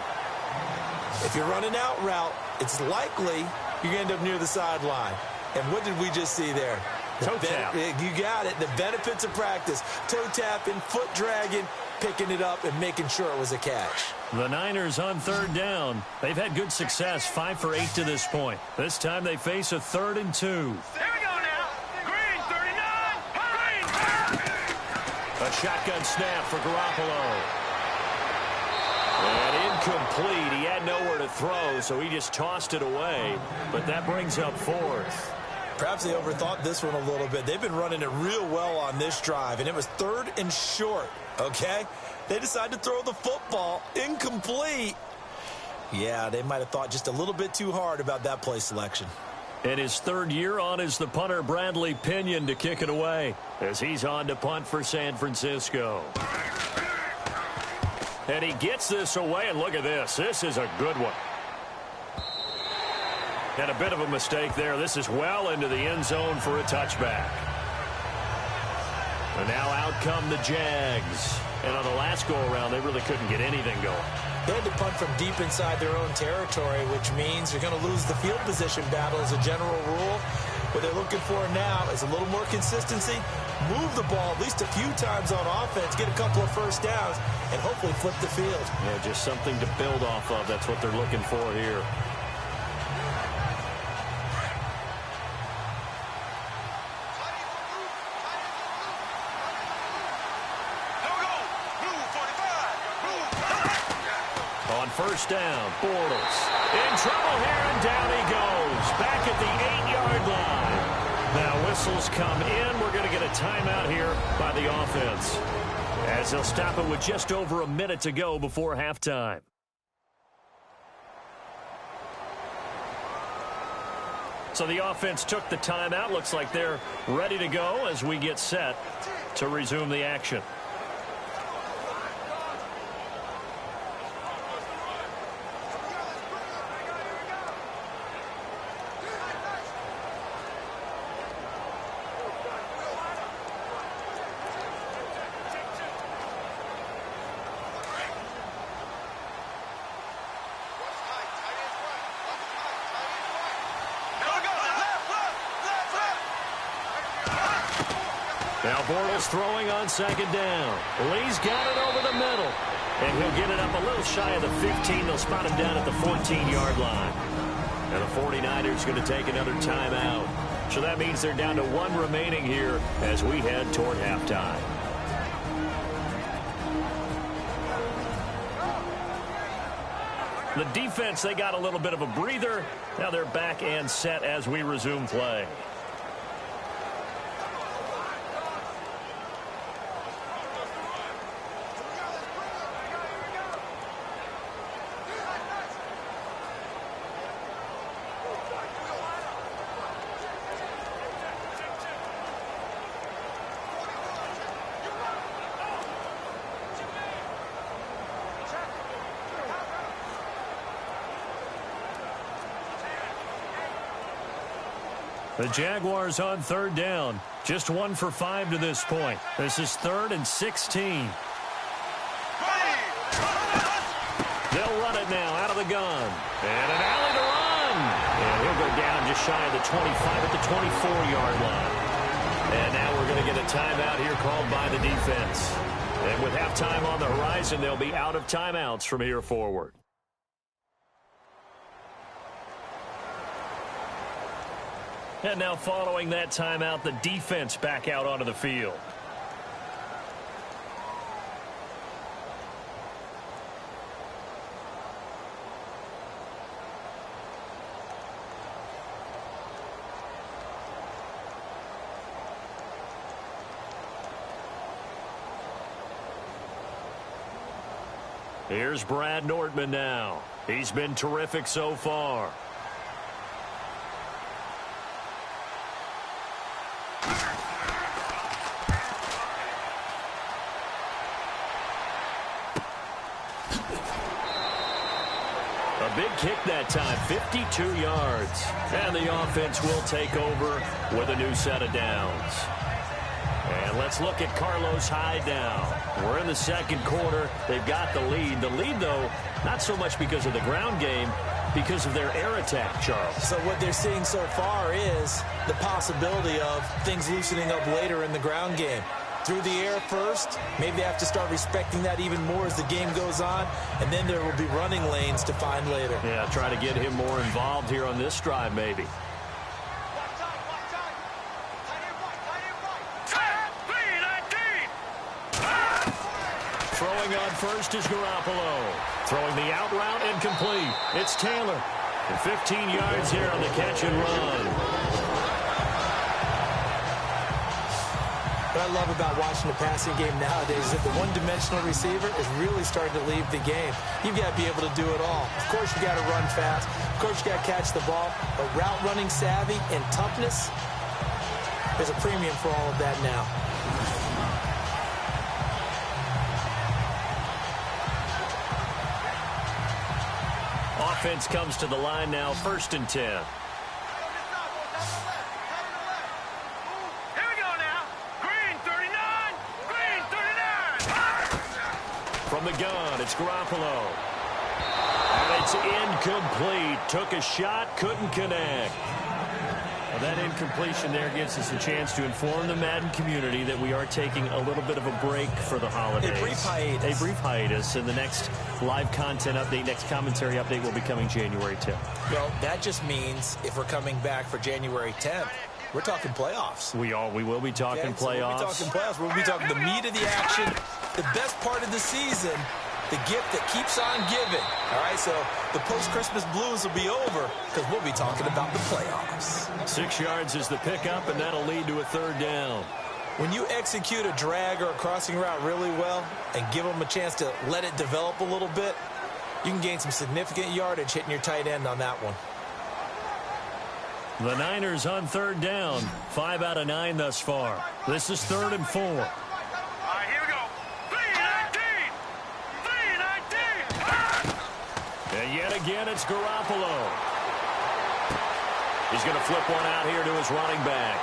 [SPEAKER 3] If you're running out route, it's likely you're going to end up near the sideline. And what did we just see there?
[SPEAKER 2] Toe tap.
[SPEAKER 3] You got it. The benefits of practice. Toe tapping, foot dragging, picking it up, and making sure it was a catch.
[SPEAKER 2] The Niners on third down. They've had good success, 5 for 8 to this point. This time they face a 3rd and 2.
[SPEAKER 5] Here we go now. Green, 39. Green.
[SPEAKER 2] A shotgun snap for Garoppolo. And incomplete. He had nowhere to throw, so he just tossed it away. But that brings up 4th.
[SPEAKER 3] Perhaps they overthought this one a little bit. They've been running it real well on this drive, and it was 3rd and short, okay? They decided to throw the football incomplete. Yeah, they might have thought just a little bit too hard about that play selection.
[SPEAKER 2] And his 3rd year on is the punter Bradley Pinion to kick it away as he's on to punt for San Francisco. And he gets this away, and look at this. This is a good one. And a bit of a mistake there. This is well into the end zone for a touchback. And now out come the Jags. And on the last go-around, they really couldn't get anything going.
[SPEAKER 3] They had to punt from deep inside their own territory, which means you're going to lose the field position battle as a general rule. What they're looking for now is a little more consistency, move the ball at least a few times on offense, get a couple of first downs, and hopefully flip the field.
[SPEAKER 2] Yeah, just something to build off of. That's what they're looking for here. First down, Bortles. In trouble here, and down he goes. Back at the 8-yard line. Now whistles come in. We're going to get a timeout here by the offense, as they'll stop it with just over a minute to go before halftime. So the offense took the timeout. Looks like they're ready to go as we get set to resume the action. Now Bortles throwing on second down. Lee's got it over the middle. And he'll get it up a little shy of the 15. They'll spot him down at the 14-yard line. And the 49ers going to take another timeout. So that means they're down to 1 remaining here as we head toward halftime. The defense, they got a little bit of a breather. Now they're back and set as we resume play. The Jaguars on third down. Just 1 for 5 to this point. This is 3rd and 16. They'll run it now out of the gun. And an alley to run. And he'll go down just shy of the 25 at the 24-yard line. And now we're going to get a timeout here called by the defense. And with halftime on the horizon, they'll be out of timeouts from here forward. And now following that timeout, the defense back out onto the field. Here's Brad Nordman now. He's been terrific so far. A big kick that time, 52 yards. And the offense will take over with a new set of downs. And let's look at Carlos Hyde now. We're in the second quarter. They've got the lead. The lead, though, not so much because of the ground game, because of their air attack, Charles.
[SPEAKER 3] So what they're seeing so far is the possibility of things loosening up later in the ground game. Through the air first, maybe they have to start respecting that even more as the game goes on, and then there will be running lanes to find later.
[SPEAKER 2] Yeah, try to get him more involved here on this drive, maybe. Throwing on first is Garoppolo. Throwing the out route incomplete. It's Taylor. And 15 yards here on the catch and run.
[SPEAKER 3] What I love about watching the passing game nowadays is that the one-dimensional receiver is really starting to leave the game. You've got to be able to do it all. Of course, you got to run fast. Of course, you got to catch the ball. But route running savvy and toughness, there's a premium for all of that now.
[SPEAKER 2] Offense comes to the line now, 1st and 10. From the gun, it's Garoppolo. And it's incomplete. Took a shot, couldn't connect. Well, that incompletion there gives us a chance to inform the Madden community that we are taking a little bit of a break for the holidays.
[SPEAKER 3] A brief hiatus.
[SPEAKER 2] A brief hiatus. And the next live content update, next commentary update will be coming January 10th.
[SPEAKER 3] Well, that just means if we're coming back for January 10th, we're talking playoffs.
[SPEAKER 2] We will be talking playoffs.
[SPEAKER 3] So we'll be talking playoffs. We'll be talking the meat of the action, the best part of the season, the gift that keeps on giving. All right, so the post-Christmas blues will be over because we'll be talking about the playoffs.
[SPEAKER 2] 6 yards is the pickup, and that'll lead to a 3rd down.
[SPEAKER 3] When you execute a drag or a crossing route really well and give them a chance to let it develop a little bit, you can gain some significant yardage hitting your tight end on that one.
[SPEAKER 2] The Niners on 3rd down. 5 out of 9 thus far. This is 3rd and 4.
[SPEAKER 5] All right, here we go. 3-19. 3-19.
[SPEAKER 2] And yet again, it's Garoppolo. He's going to flip one out here to his running back.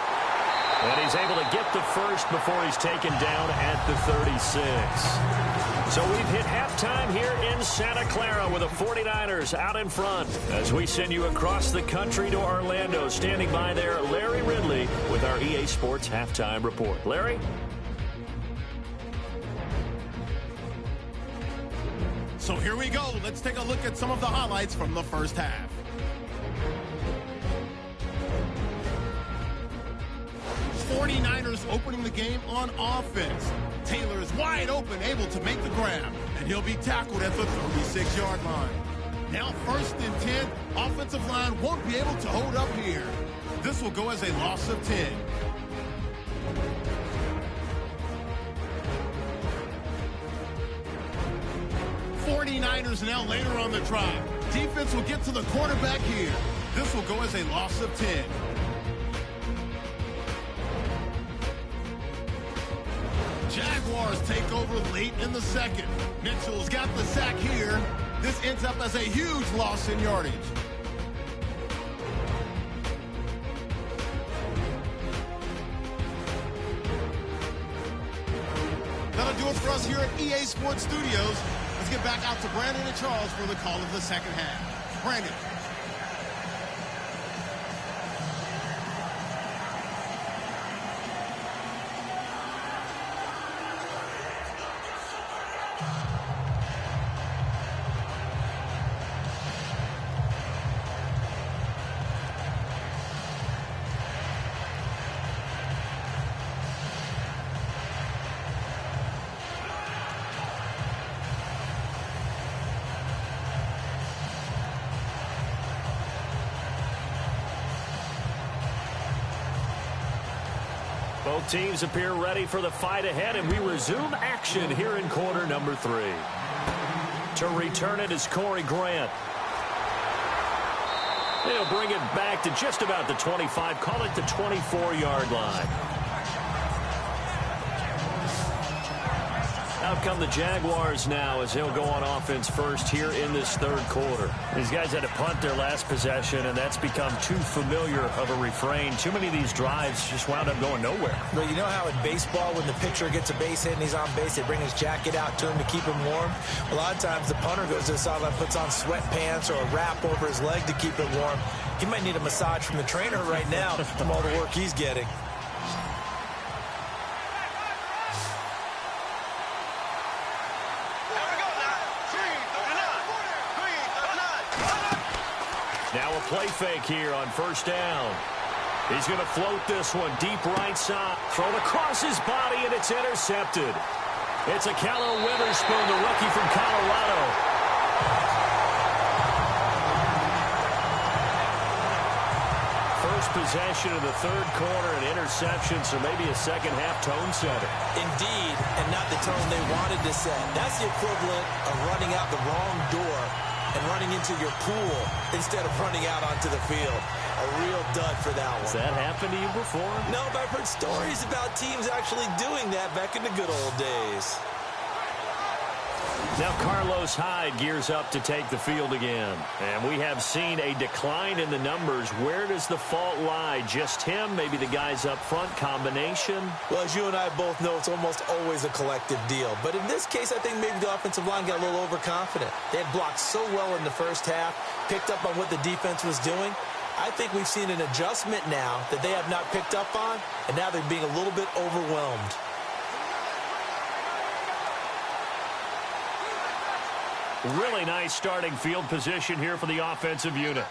[SPEAKER 2] And he's able to get the first before he's taken down at the 36. So we've hit halftime here in Santa Clara with the 49ers out in front. As we send you across the country to Orlando, standing by there, Larry Ridley with our EA Sports Halftime Report. Larry?
[SPEAKER 1] So here we go. Let's take a look at some of the highlights from the first half. '49ers opening the game on offense. Taylor is wide open, able to make the grab, and he'll be tackled at the 36-yard line. Now 1st and 10, offensive line won't be able to hold up here. This will go as a loss of 10. '49ers now later on the drive. Defense will get to the quarterback here. This will go as a loss of 10. Jaguars take over late in the second. Mitchell's got the sack here. This ends up as a huge loss in yardage. That'll do it for us here at EA Sports Studios. Let's get back out to Brandon and Charles for the call of the second half. Brandon.
[SPEAKER 2] Both teams appear ready for the fight ahead, and we resume action here in quarter number 3. To return it is Corey Grant. They'll bring it back to just about the 25, call it the 24-yard line. Out come the Jaguars now as he'll go on offense first here in this third quarter. These guys had to punt their last possession, and that's become too familiar of a refrain. Too many of these drives just wound up going nowhere.
[SPEAKER 3] Well, you know how in baseball when the pitcher gets a base hit and he's on base, they bring his jacket out to him to keep him warm? A lot of times the punter goes to the sideline, puts on sweatpants or a wrap over his leg to keep it warm. He might need a massage from the trainer right now from all the work he's getting.
[SPEAKER 2] Now a play fake here on first down. He's going to float this one deep right side. Thrown across his body, and it's intercepted. It's a Callow Witherspoon, the rookie from Colorado. First possession of the third quarter, an interception, so maybe a second-half tone setter.
[SPEAKER 3] Indeed, and not the tone they wanted to set. That's the equivalent of running out the wrong door and running into your pool instead of running out onto the field. A real dud for that one.
[SPEAKER 2] Has that happened to you before?
[SPEAKER 3] No, but I've heard stories about teams actually doing that back in the good old days.
[SPEAKER 2] Now Carlos Hyde gears up to take the field again. And we have seen a decline in the numbers. Where does the fault lie? Just him? Maybe the guys up front? Combination?
[SPEAKER 3] Well, as you and I both know, it's almost always a collective deal. But in this case, I think maybe the offensive line got a little overconfident. They had blocked so well in the first half, picked up on what the defense was doing. I think we've seen an adjustment now that they have not picked up on, and now they're being a little bit overwhelmed.
[SPEAKER 2] Really nice starting field position here for the offensive unit.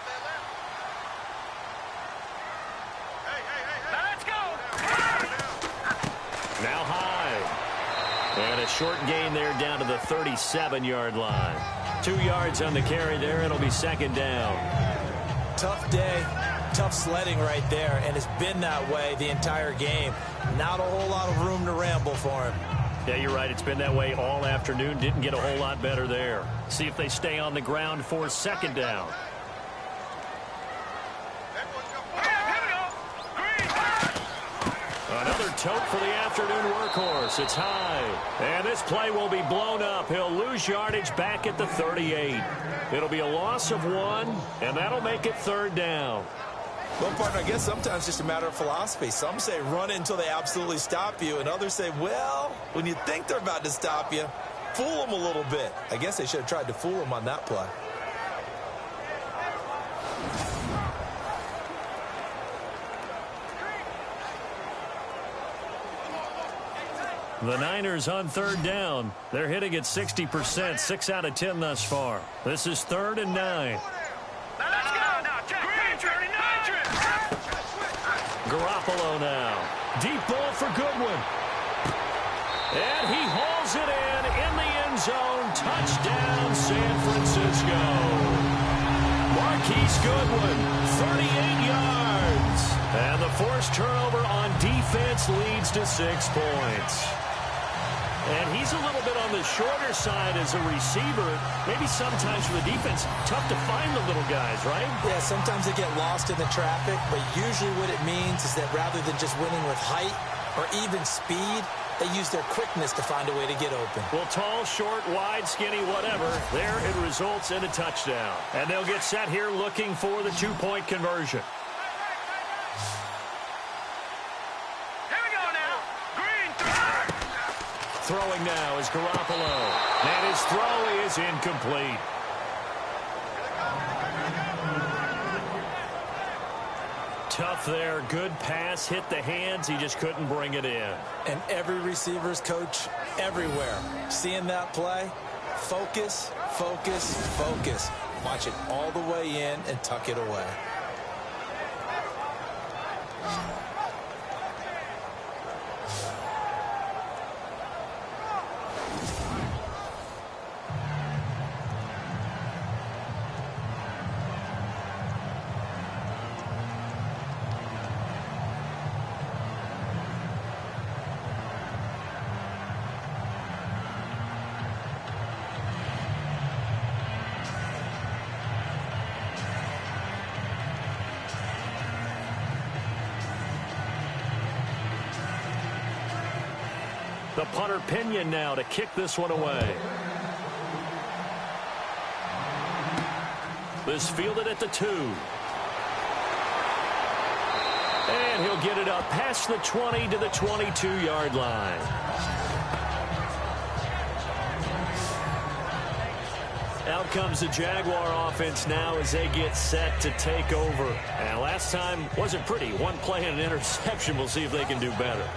[SPEAKER 5] Let's go!
[SPEAKER 2] Now Hyde. And a short gain there down to the 37-yard line. 2 yards on the carry there. It'll be second down.
[SPEAKER 3] Tough day, tough sledding right there, and it's been that way the entire game. Not a whole lot of room to ramble for him.
[SPEAKER 2] Yeah, you're right. It's been that way all afternoon. Didn't get a whole lot better there. See if they stay on the ground for second down. Another tote for the afternoon workhorse. It's Hyde. And this play will be blown up. He'll lose yardage back at the 38. It'll be a loss of 1, and that'll make it third down.
[SPEAKER 3] Well, partner, I guess sometimes it's just a matter of philosophy. Some say run it until they absolutely stop you, and others say, well, when you think they're about to stop you, fool them a little bit. I guess they should have tried to fool them on that play.
[SPEAKER 2] The Niners on third down. They're hitting at 60%, 6 out of 10 thus far. This is 3rd and 9. Garoppolo now. Deep ball for Goodwin. And he hauls it in the end zone. Touchdown, San Francisco. Marquise Goodwin, 38 yards. And the forced turnover on defense leads to 6 points. And he's a little bit on the shorter side as a receiver. Maybe sometimes for the defense, tough to find the little guys, right?
[SPEAKER 3] Yeah, sometimes they get lost in the traffic, but usually what it means is that rather than just winning with height or even speed, they use their quickness to find a way to get open.
[SPEAKER 2] Well, tall, short, wide, skinny, whatever, there it results in a touchdown. And they'll get set here looking for the 2-point conversion. Throwing now is Garoppolo. And his throw is incomplete. Tough there. Good pass. Hit the hands. He just couldn't bring it in.
[SPEAKER 3] And every receiver's coach everywhere. Seeing that play, focus, focus, focus. Watch it all the way in and tuck it away.
[SPEAKER 2] The punter Pinion now to kick this one away. This fielded at the 2. And he'll get it up past the 20 to the 22-yard line. Out comes the Jaguar offense now as they get set to take over. And last time wasn't pretty. One play and an interception. We'll see if they can do better.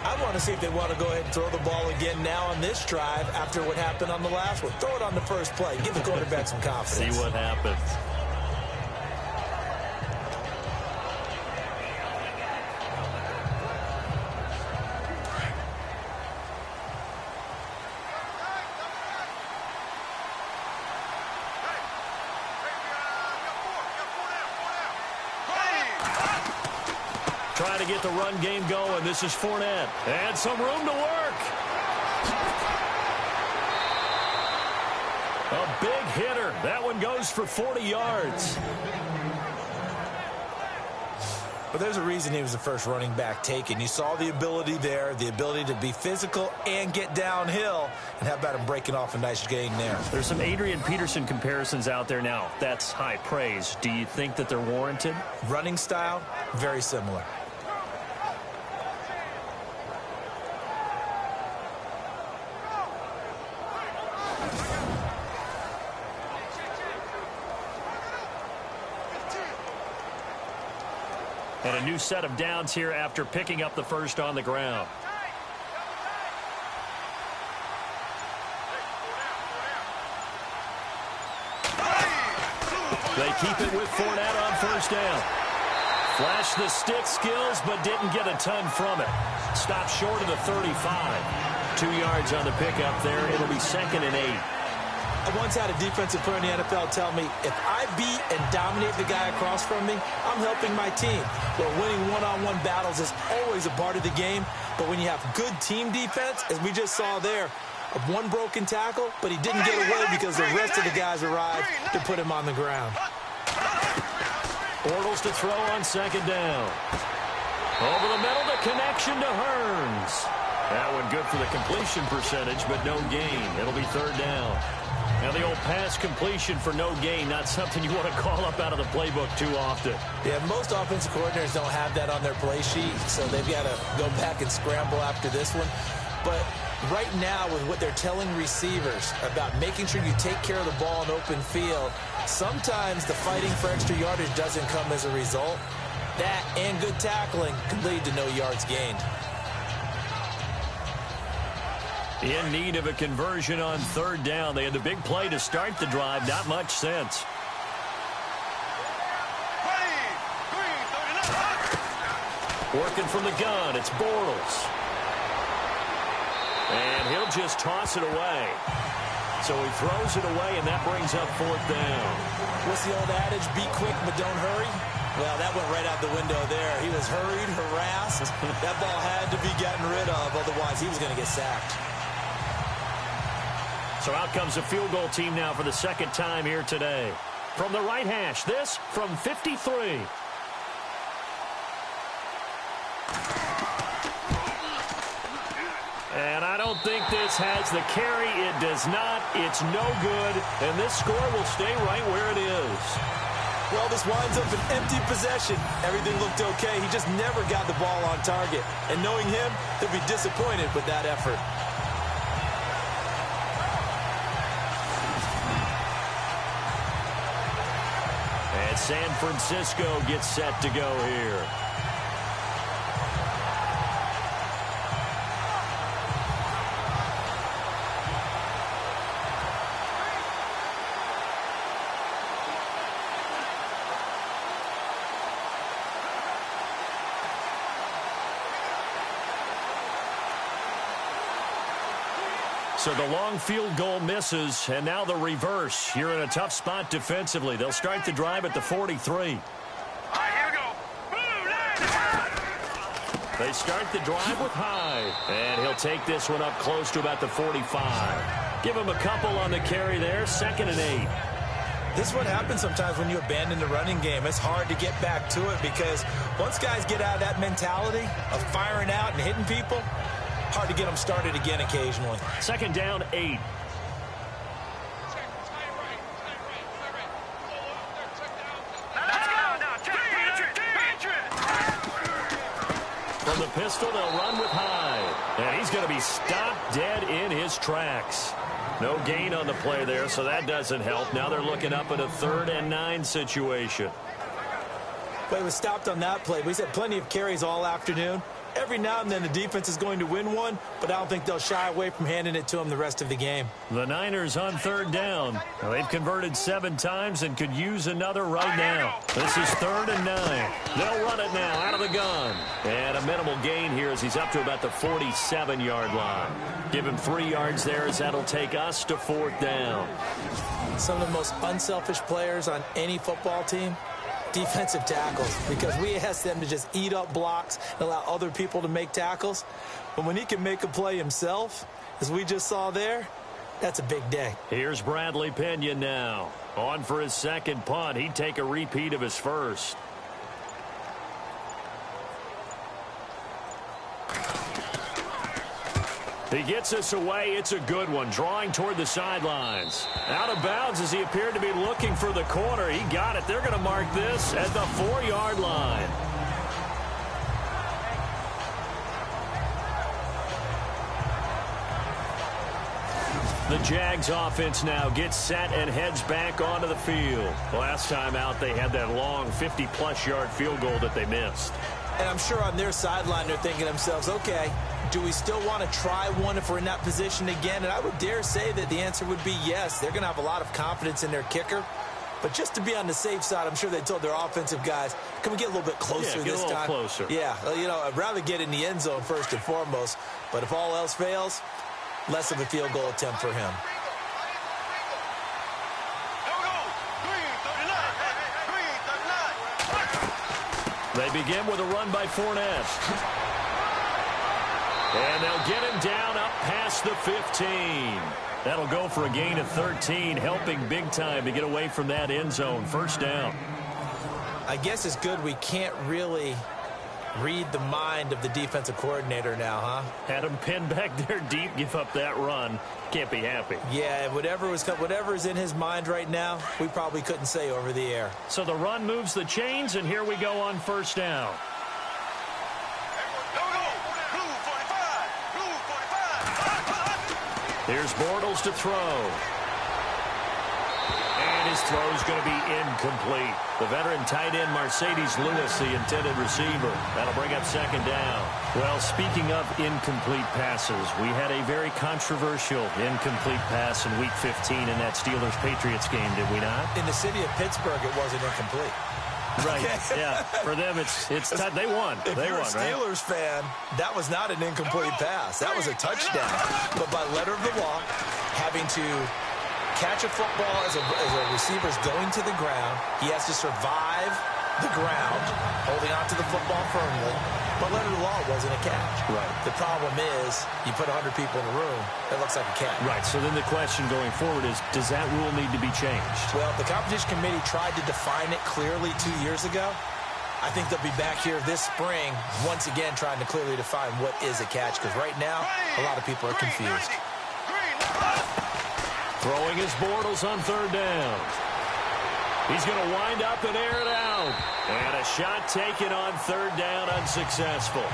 [SPEAKER 3] I want to see if they want to go ahead and throw the ball again now on this drive after what happened on the last one. Throw it on the first play. Give the quarterback some confidence.
[SPEAKER 2] See what happens. Trying to get the run game going. This is Fournette. And some room to work. A big hitter. That one goes for 40 yards.
[SPEAKER 3] But there's a reason he was the first running back taken. You saw the ability there, the ability to be physical and get downhill. And how about him breaking off a nice gain there?
[SPEAKER 2] There's some Adrian Peterson comparisons out there now. That's high praise. Do you think that they're warranted?
[SPEAKER 3] Running style, very similar.
[SPEAKER 2] And a new set of downs here after picking up the first on the ground. They keep it with Fournette on first down. Flashed the stick skills, but didn't get a ton from it. Stopped short of the 35. 2 yards on the pickup there. It'll be 2nd and 8.
[SPEAKER 3] I once had a defensive player in the NFL tell me, if I beat and dominate the guy across from me, I'm helping my team. Well, winning one-on-one battles is always a part of the game, but when you have good team defense, as we just saw there, one broken tackle, but he didn't get away because the rest of the guys arrived to put him on the ground.
[SPEAKER 2] Bortles to throw on 2nd down. Over the middle, the connection to Hearns. That one good for the completion percentage, but no gain. It'll be 3rd down. Now the old pass completion for no gain, not something you want to call up out of the playbook too often.
[SPEAKER 3] Yeah, most offensive coordinators don't have that on their play sheet, so they've got to go back and scramble after this one. But right now, with what they're telling receivers about making sure you take care of the ball in open field, sometimes the fighting for extra yardage doesn't come as a result. That and good tackling can lead to no yards gained.
[SPEAKER 2] In need of a conversion on 3rd down. They had the big play to start the drive. Not much sense. Working from the gun. It's Bortles. And he'll just toss it away. So he throws it away, and that brings up 4th down.
[SPEAKER 3] What's the old adage? Be quick, but don't hurry. Well, that went right out the window there. He was hurried, harassed. That ball had to be gotten rid of. Otherwise, he was going to get sacked.
[SPEAKER 2] So out comes the field goal team now for the 2nd time here today. From the right hash, this from 53. And I don't think this has the carry. It does not. It's no good. And this score will stay right where it is.
[SPEAKER 3] Well, this winds up an empty possession. Everything looked okay. He just never got the ball on target. And knowing him, he'll be disappointed with that effort.
[SPEAKER 2] And San Francisco gets set to go here. So the long field goal misses, and now the reverse. You're in a tough spot defensively. They'll start the drive at the 43.
[SPEAKER 5] All right, here we go.
[SPEAKER 2] They start the drive with Hyde, and he'll take this one up close to about the 45. Give him a couple on the carry there, 2nd and 8.
[SPEAKER 3] This is what happens sometimes when you abandon the running game. It's hard to get back to it because once guys get out of that mentality of firing out and hitting people, hard to get them started again occasionally.
[SPEAKER 2] Second down, 8. From the pistol, they'll run with Hyde. And he's going to be stopped dead in his tracks. No gain on the play there, so that doesn't help. Now they're looking up at a 3rd and 9 situation.
[SPEAKER 3] Play was stopped on that play. We've had plenty of carries all afternoon. Every now and then the defense is going to win one, but I don't think they'll shy away from handing it to them the rest of the game.
[SPEAKER 2] The Niners on 3rd down. Now, they've converted 7 times and could use another right now. This is 3rd and 9. They'll run it now out of the gun. And a minimal gain here as he's up to about the 47-yard line. Give him 3 yards there as that'll take us to 4th down.
[SPEAKER 3] Some of the most unselfish players on any football team, defensive tackles, because we ask them to just eat up blocks and allow other people to make tackles. But when he can make a play himself, as we just saw there, that's a big day.
[SPEAKER 2] Here's Bradley Pinion now. On for his second punt. He'd take a repeat of his first. He gets us away. It's a good one. Drawing toward the sidelines. Out of bounds as he appeared to be looking for the corner. He got it. They're going to mark this at the 4-yard line. The Jags offense now gets set and heads back onto the field. Last time out, they had that long 50-plus yard field goal that they missed.
[SPEAKER 3] And I'm sure on their sideline they're thinking to themselves, okay, do we still want to try one if we're in that position again? And I would dare say that the answer would be yes. They're going to have a lot of confidence in their kicker. But just to be on the safe side, I'm sure they told their offensive guys, can we get a little bit closer this time?
[SPEAKER 2] Get a little closer.
[SPEAKER 3] Yeah, you know, I'd rather get in the end zone first and foremost. But if all else fails, less of a field goal attempt for him.
[SPEAKER 2] They begin with a run by Fournette. And they'll get him down up past the 15. That'll go for a gain of 13, helping big time to get away from that end zone. First down.
[SPEAKER 3] I guess it's good we can't really read the mind of the defensive coordinator now, huh?
[SPEAKER 2] Had him pinned back there deep, give up that run. Can't be happy.
[SPEAKER 3] Yeah, whatever is in his mind right now, we probably couldn't say over the air.
[SPEAKER 2] So the run moves the chains, and here we go on first down. Here's Bortles to throw. And his throw is going to be incomplete. The veteran tight end Mercedes Lewis, the intended receiver. That'll bring up second down. Well, speaking of incomplete passes, we had a very controversial incomplete pass in Week 15 in that Steelers-Patriots game, did we not?
[SPEAKER 3] In the city of Pittsburgh, it wasn't incomplete.
[SPEAKER 2] Right, yeah. For them, it's they won.
[SPEAKER 3] If
[SPEAKER 2] they
[SPEAKER 3] you're
[SPEAKER 2] won,
[SPEAKER 3] a Steelers fan, that was not an incomplete pass. That was a touchdown. But by letter of the law, having to catch a football as a receiver's going to the ground, he has to survive the ground, holding on to the football firmly. But letter of the law wasn't a catch.
[SPEAKER 2] Right.
[SPEAKER 3] The problem is you put 100 people in a room, it looks like a catch.
[SPEAKER 2] Right, so then the question going forward is, does that rule need to be changed?
[SPEAKER 3] Well, the competition committee tried to define it clearly 2 years ago. I think they'll be back here this spring, once again trying to clearly define what is a catch, because right now, a lot of people are confused.
[SPEAKER 2] Throwing his Bortles on third down. He's going to wind up and air it out. And a shot taken on third down, unsuccessful.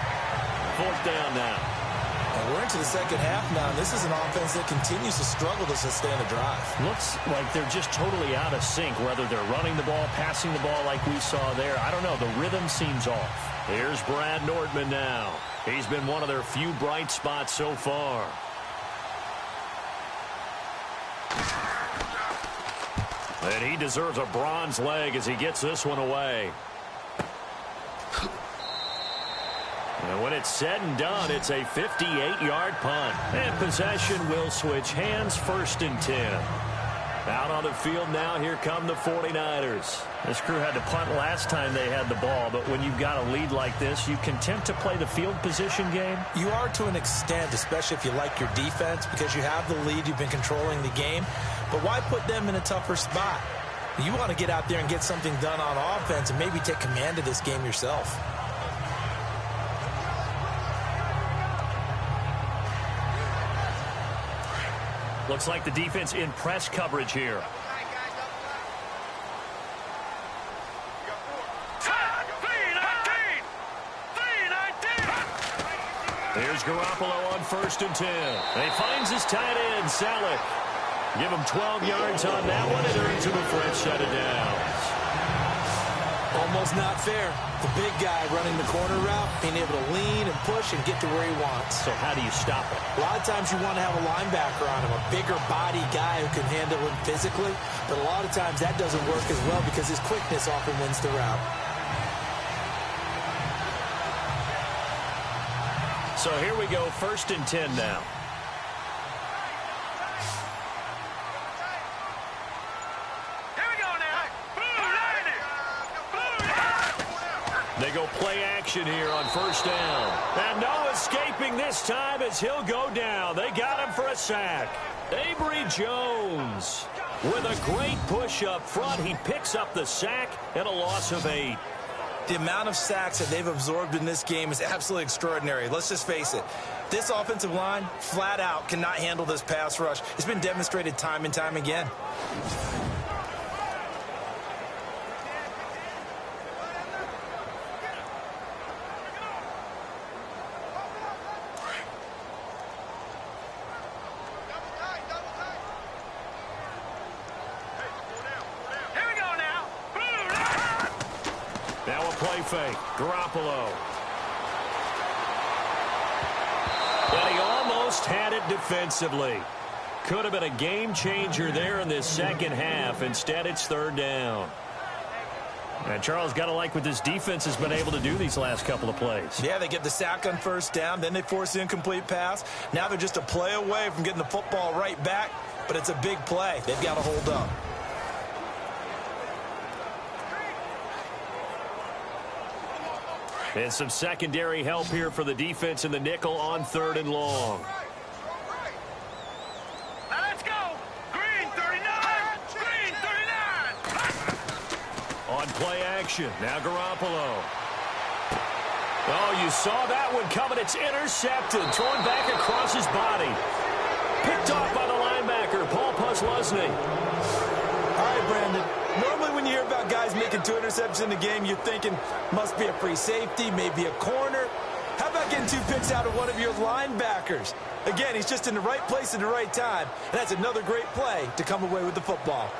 [SPEAKER 2] Fourth down now.
[SPEAKER 3] And we're into the second half now, and this is an offense that continues to struggle to sustain a drive.
[SPEAKER 2] Looks like they're just totally out of sync, whether they're running the ball, passing the ball like we saw there. I don't know. The rhythm seems off. Here's Brad Nordman now. He's been one of their few bright spots so far. And he deserves a bronze leg as he gets this one away. And when it's said and done, it's a 58-yard punt. And possession will switch hands, 1st and 10. Out on the field now, here come the 49ers. This crew had to punt last time they had the ball, but when you've got a lead like this, you content to play the field position game?
[SPEAKER 3] You are to an extent, especially if you like your defense, because you have the lead, you've been controlling the game. But why put them in a tougher spot? You want to get out there and get something done on offense and maybe take command of this game yourself.
[SPEAKER 2] Looks like the defense in press coverage here. Here's Garoppolo on 1st and 10. He finds his tight end, Saleh. Give him 12 yards on that one, and they're into a fresh set of downs.
[SPEAKER 3] Almost not fair. The big guy running the corner route, being able to lean and push and get to where he wants.
[SPEAKER 2] So how do you stop it?
[SPEAKER 3] A lot of times you want to have a linebacker on him, a bigger body guy who can handle him physically. But a lot of times that doesn't work as well because his quickness often wins the route.
[SPEAKER 2] So here we go, 1st and 10 now. They go play action here on 1st down. And no escaping this time as he'll go down. They got him for a sack. Avery Jones with a great push up front. He picks up the sack and a loss of 8.
[SPEAKER 3] The amount of sacks that they've absorbed in this game is absolutely extraordinary. Let's just face it. This offensive line, flat out, cannot handle this pass rush. It's been demonstrated time and time again.
[SPEAKER 2] Fake. Garoppolo. And he almost had it defensively. Could have been a game changer there in this second half. Instead, it's 3rd down. And Charles, got to like what this defense has been able to do these last couple of plays.
[SPEAKER 3] Yeah, they get the sack on 1st down, then they force the incomplete pass. Now they're just a play away from getting the football right back, but it's a big play. They've got to hold up.
[SPEAKER 2] And some secondary help here for the defense in the nickel on 3rd and long.
[SPEAKER 5] Now let's go. Green 39. Green 39.
[SPEAKER 2] On play action. Now Garoppolo. Oh, you saw that one coming. It's intercepted. Thrown back across his body. Picked off by the linebacker, Paul Posluszny.
[SPEAKER 3] All right, Brandon. Normally when you hear about guys making 2 interceptions in the game, you're thinking must be a free safety, maybe a corner. How about getting 2 picks out of one of your linebackers? Again, he's just in the right place at the right time, and that's another great play to come away with the football.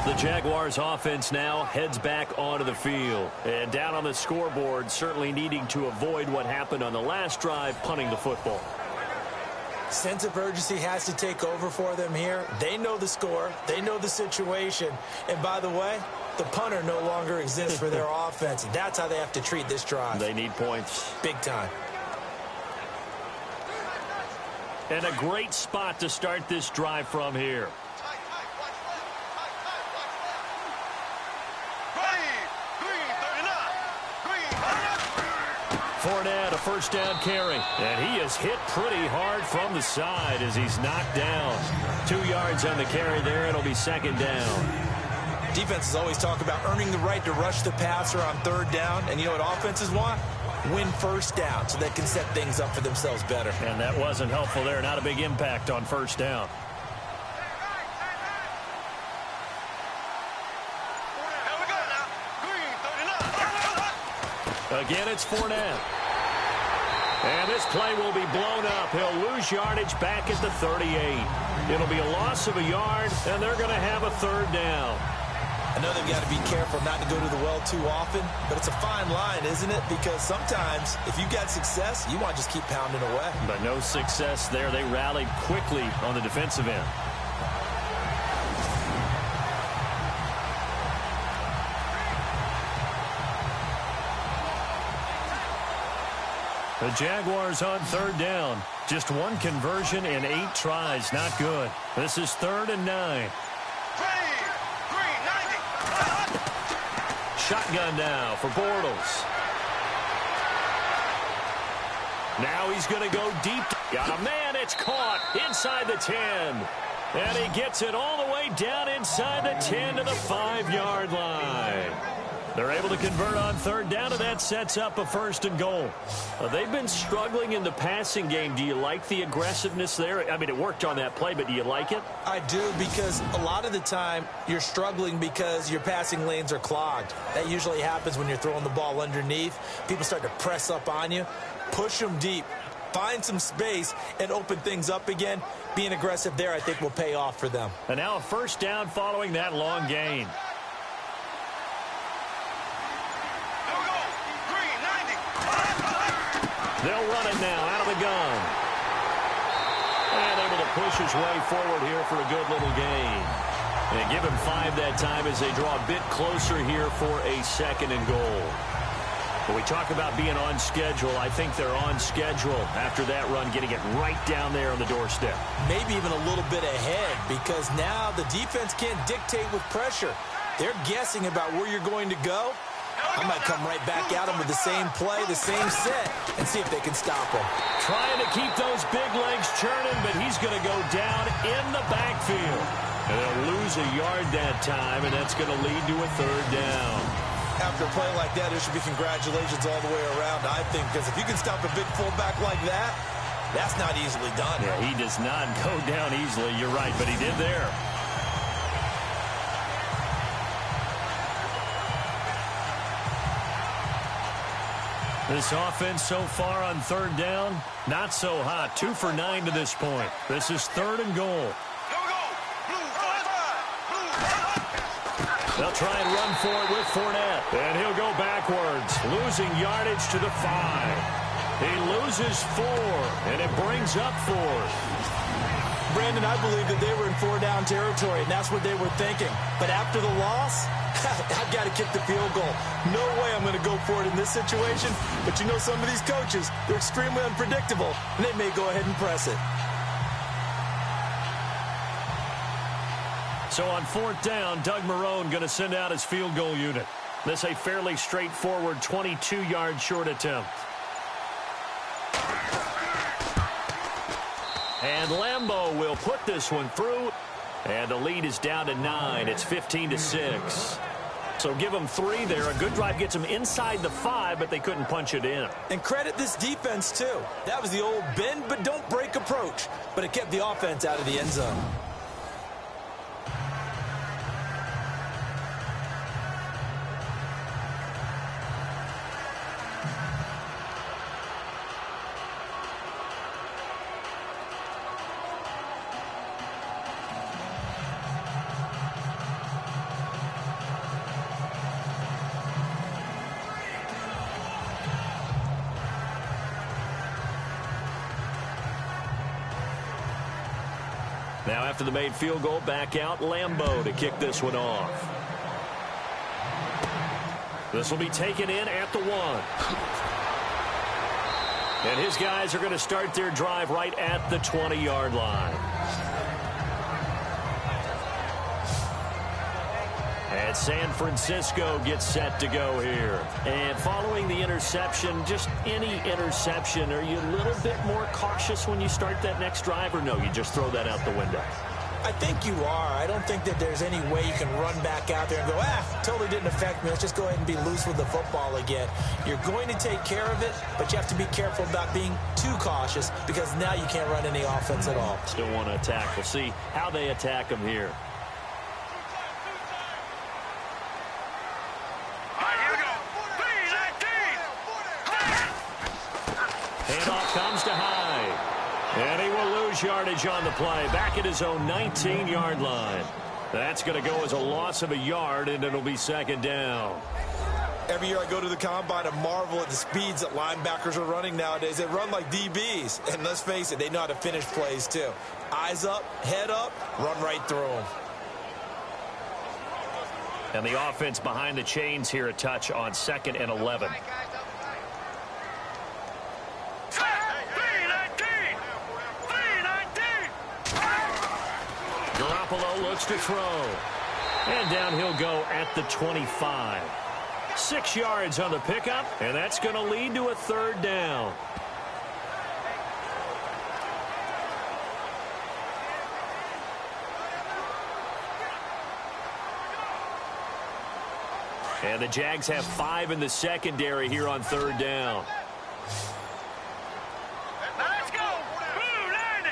[SPEAKER 2] The Jaguars offense now heads back onto the field. And down on the scoreboard, certainly needing to avoid what happened on the last drive, punting the football.
[SPEAKER 3] Sense of urgency has to take over for them here. They know the score. They know the situation. And by the way, the punter no longer exists for their offense. And that's how they have to treat this drive.
[SPEAKER 2] They need points.
[SPEAKER 3] Big time.
[SPEAKER 2] And a great spot to start this drive from here. Fournette, a 1st down carry. And he is hit pretty hard from the side as he's knocked down. 2 yards on the carry there. It'll be 2nd down.
[SPEAKER 3] Defenses always talk about earning the right to rush the passer on 3rd down. And you know what offenses want? Win 1st down so they can set things up for themselves better.
[SPEAKER 2] And that wasn't helpful there. Not a big impact on 1st down. Again, it's Fournette. And this play will be blown up. He'll lose yardage back at the 38. It'll be a loss of a yard, and they're going to have a 3rd down.
[SPEAKER 3] I know they've got to be careful not to go to the well too often, but it's a fine line, isn't it? Because sometimes, if you've got success, you want to just keep pounding away.
[SPEAKER 2] But no success there. They rallied quickly on the defensive end. The Jaguars on 3rd down. Just 1 conversion in 8 tries. Not good. This is 3rd and 9.
[SPEAKER 5] Green 90.
[SPEAKER 2] Shotgun now for Bortles. Now he's going to go deep. Got a man. It's caught inside the 10. And he gets it all the way down inside the 10 to the 5-yard line. They're able to convert on third down, and that sets up a 1st and goal. They've been struggling in the passing game. Do you like the aggressiveness there? I mean, it worked on that play, but do you like it?
[SPEAKER 3] I do, because a lot of the time you're struggling because your passing lanes are clogged. That usually happens when you're throwing the ball underneath. People start to press up on you. Push them deep. Find some space and open things up again. Being aggressive there, I think, will pay off for them.
[SPEAKER 2] And now a 1st down following that long gain. They'll run it now out of the gun. And able to push his way forward here for a good little gain. And give him 5 that time as they draw a bit closer here for a 2nd and goal. When we talk about being on schedule, I think they're on schedule after that run, getting it right down there on the doorstep.
[SPEAKER 3] Maybe even a little bit ahead, because now the defense can't dictate with pressure. They're guessing about where you're going to go. I might come right back at them with the same play, the same set, and see if they can stop them.
[SPEAKER 2] Trying to keep those big legs churning, but he's going to go down in the backfield. And they'll lose a yard that time, and that's going to lead to a 3rd down.
[SPEAKER 3] After a play like that, there should be congratulations all the way around, I think, because if you can stop a big fullback like that, that's not easily done.
[SPEAKER 2] Yeah, he does not go down easily. You're right, but he did there. This offense so far on 3rd down, not so hot. 2 for 9 to this point. This is 3rd and goal. They'll try and run for it with Fournette. And he'll go backwards, losing yardage to the 5. He loses 4, and it brings up 4.
[SPEAKER 3] Brandon, I believe that they were in 4-down territory, and that's what they were thinking. But after the loss, I've got to kick the field goal. No way I'm going to go for it in this situation. But you know, some of these coaches, they're extremely unpredictable, and they may go ahead and press it.
[SPEAKER 2] So on 4th down, Doug Marrone going to send out his field goal unit. This a fairly straightforward 22-yard short attempt. And Lambeau will put this one through. And the lead is down to 9. It's 15-6. So give them 3 there. A good drive gets them inside the 5, but they couldn't punch it in.
[SPEAKER 3] And credit this defense, too. That was the old bend but don't break approach. But it kept the offense out of the end zone.
[SPEAKER 2] Now after the made field goal, back out Lambeau to kick this one off. This will be taken in at the 1. And his guys are going to start their drive right at the 20-yard line. And San Francisco gets set to go here. And following the interception, just any interception, are you a little bit more cautious when you start that next drive, or no, you just throw that out the window?
[SPEAKER 3] I think you are. I don't think that there's any way you can run back out there and go, totally didn't affect me. Let's just go ahead and be loose with the football again. You're going to take care of it, but you have to be careful about being too cautious, because now you can't run any offense at all.
[SPEAKER 2] Still want to attack. We'll see how they attack them here. Handoff comes to Hyde. And he will lose yardage on the play. Back at his own 19-yard line. That's going to go as a loss of a yard, and it'll be 2nd down.
[SPEAKER 3] Every year I go to the combine and marvel at the speeds that linebackers are running nowadays. They run like DBs. And let's face it, they know how to finish plays too. Eyes up, head up, run right through them.
[SPEAKER 2] And the offense behind the chains here a touch on 2nd and 11. Garoppolo looks to throw. And down he'll go at the 25. 6 yards on the pickup, and that's going to lead to a 3rd down. And the Jags have 5 in the secondary here on 3rd down.
[SPEAKER 5] Let's go! Blue 90!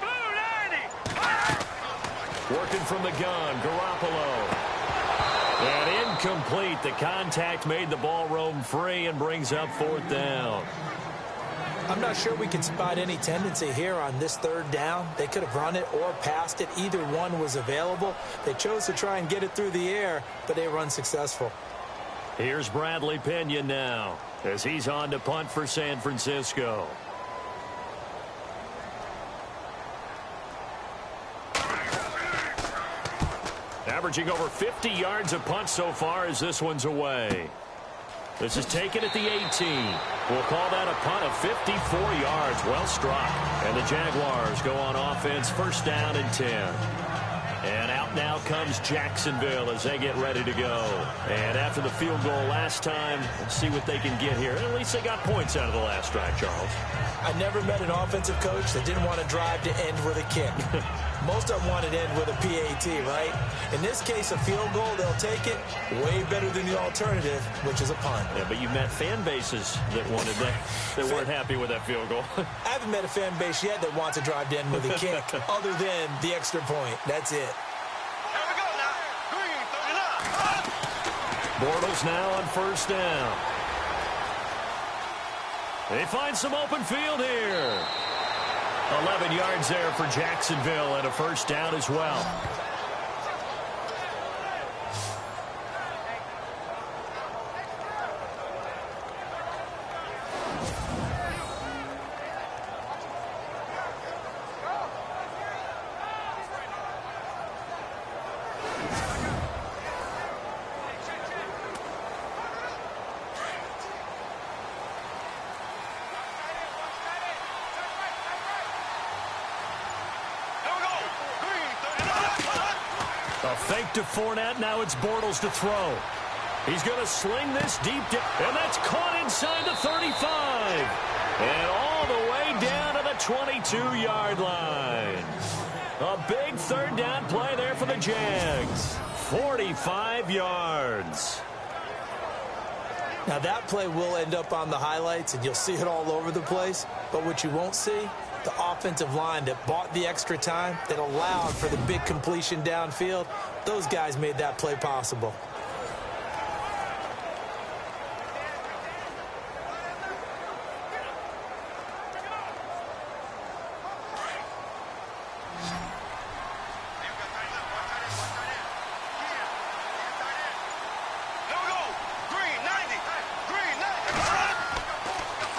[SPEAKER 5] Blue 90!
[SPEAKER 2] Working from the gun, Garoppolo. And incomplete. The contact made the ball roam free and brings up 4th down.
[SPEAKER 3] I'm not sure we can spot any tendency here on this 3rd down. They could have run it or passed it. Either one was available. They chose to try and get it through the air, but they were unsuccessful.
[SPEAKER 2] Here's Bradley Pena now as he's on to punt for San Francisco. Averaging over 50 yards a punt so far as this one's away. This is taken at the 18. We'll call that a punt of 54 yards. Well struck. And the Jaguars go on offense, 1st down and 10. And out now comes Jacksonville as they get ready to go. And after the field goal last time, let's see what they can get here. At least they got points out of the last drive, Charles.
[SPEAKER 3] I never met an offensive coach that didn't want to drive to end with a kick. Most of them want to end with a PAT, right? In this case, a field goal, they'll take it way better than the alternative, which is a punt.
[SPEAKER 2] Yeah, but you met fan bases that wanted that, that weren't happy with that field goal.
[SPEAKER 3] I haven't met a fan base yet that wants to drive to end with a kick other than the extra point. That's it.
[SPEAKER 5] Here we go now. Green 39.
[SPEAKER 2] Bortles now on 1st down. They find some open field here. 11 yards there for Jacksonville and a 1st down as well. A fake to Fournette. Now it's Bortles to throw. He's going to sling this deep, and that's caught inside the 35. And all the way down to the 22-yard line. A big 3rd down play there for the Jags. 45 yards.
[SPEAKER 3] Now, that play will end up on the highlights, and you'll see it all over the place. But what you won't see, the offensive line that bought the extra time, that allowed for the big completion downfield, those guys made that play possible.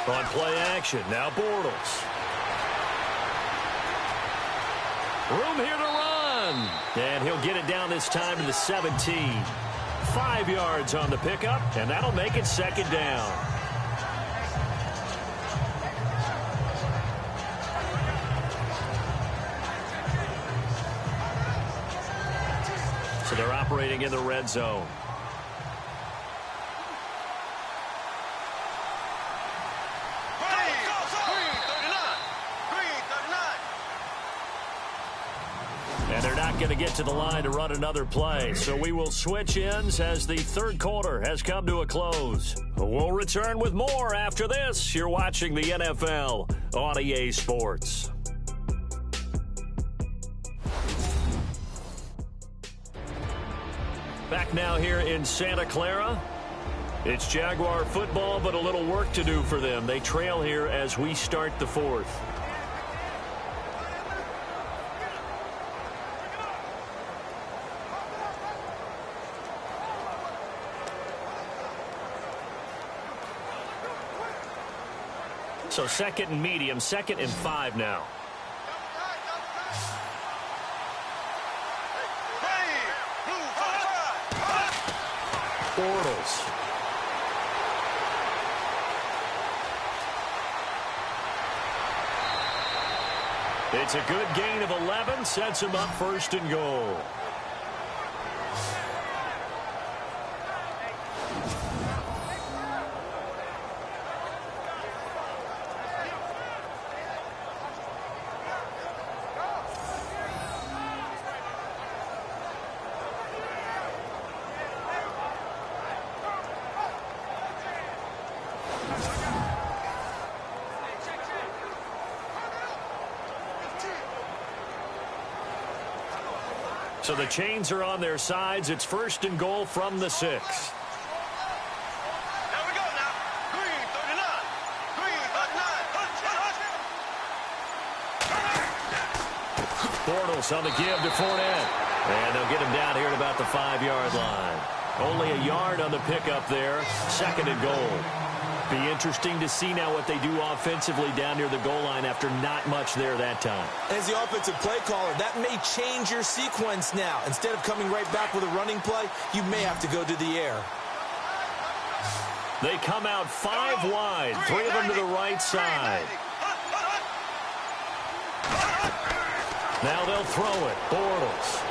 [SPEAKER 2] On play action, now Bortles. Room here to run. And he'll get it down this time to the 17. 5 yards on the pickup, and that'll make it 2nd down. So they're operating in the red zone. And they're not going to get to the line to run another play. So we will switch ends as the 3rd quarter has come to a close. We'll return with more after this. You're watching the NFL on EA Sports. Back now here in Santa Clara. It's Jaguar football, but a little work to do for them. They trail here as we start the 4th. So 2nd and medium, 2nd and 5 now. Bortles. It's a good gain of 11, sets him up 1st and goal. So the chains are on their sides. It's 1st and goal from the 6.
[SPEAKER 5] Here we go now. Green 39. Green 39.
[SPEAKER 2] Bortles on the give to Fournette. And they'll get him down here at about the 5-yard line. Only a yard on the pickup there. 2nd and goal. Be interesting to see now what they do offensively down near the goal line after not much there that time.
[SPEAKER 3] As the offensive play caller, that may change your sequence now. Instead of coming right back with a running play, you may have to go to the air.
[SPEAKER 2] They come out 5 wide, 3 of them to the right side. Now they'll throw it. Bortles.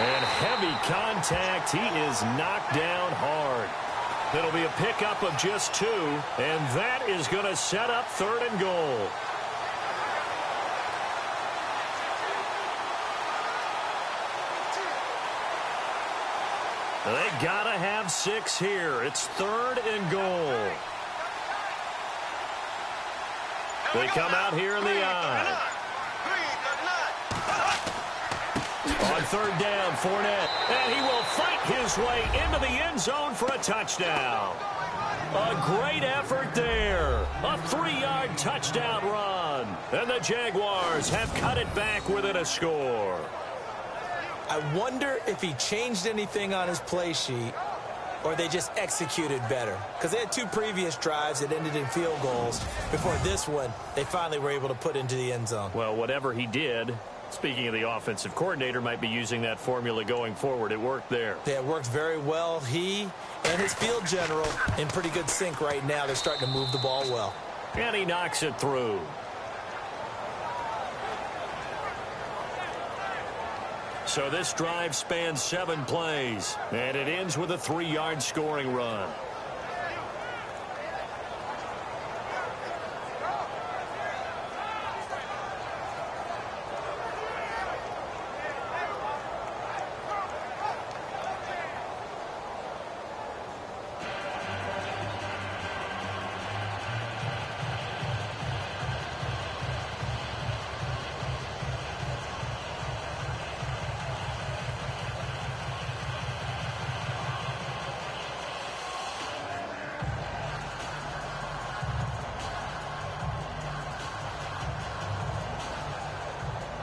[SPEAKER 2] And heavy contact. He is knocked down hard. It'll be a pickup of just 2, and that is going to set up 3rd and goal. They got to have 6 here. It's 3rd and goal. They come out here in the eye. On 3rd down, Fournette. And he will fight his way into the end zone for a touchdown. A great effort there. A 3-yard touchdown run. And the Jaguars have cut it back within a score.
[SPEAKER 3] I wonder if he changed anything on his play sheet or they just executed better. Because they had 2 previous drives that ended in field goals. Before this one, they finally were able to put into the end zone.
[SPEAKER 2] Well, whatever he did, speaking of the offensive coordinator, might be using that formula going forward. It worked there.
[SPEAKER 3] Yeah, it worked very well. He and his field general in pretty good sync right now. They're starting to move the ball well.
[SPEAKER 2] And he knocks it through. So this drive spans 7 plays, and it ends with a 3-yard scoring run.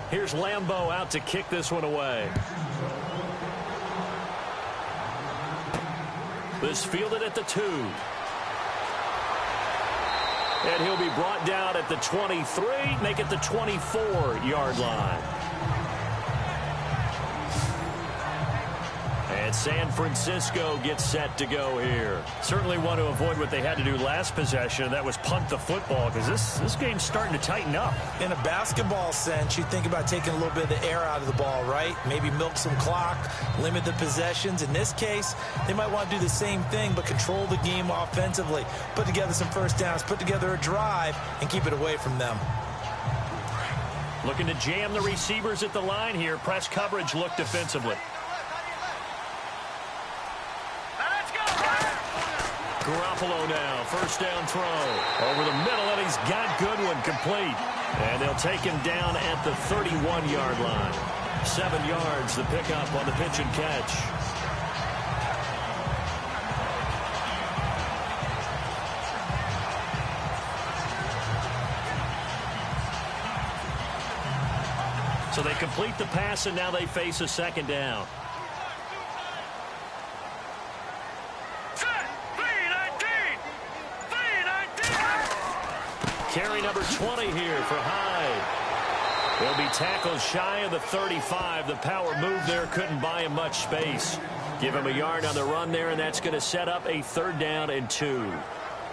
[SPEAKER 2] Here's Lambeau out to kick this one away. This fielded at the 2. And he'll be brought down at the 23, make it the 24-yard line. And San Francisco gets set to go here. Certainly want to avoid what they had to do last possession, that was punt the football, because this game's starting to tighten up.
[SPEAKER 3] In a basketball sense, you think about taking a little bit of the air out of the ball, right? Maybe milk some clock, limit the possessions. In this case, they might want to do the same thing, but control the game offensively. Put together some first downs, put together a drive, and keep it away from them.
[SPEAKER 2] Looking to jam the receivers at the line here. Press coverage look defensively. Garoppolo now, first down throw. Over the middle, and he's got Goodwin complete. And they'll take him down at the 31-yard line. 7 yards, the pickup on the pitch and catch. So they complete the pass, and now they face a second down. Carry number 20 here for Hyde. He'll be tackled shy of the 35. The power move there couldn't buy him much space. Give him a yard on the run there, and that's going to set up a 3rd down and 2.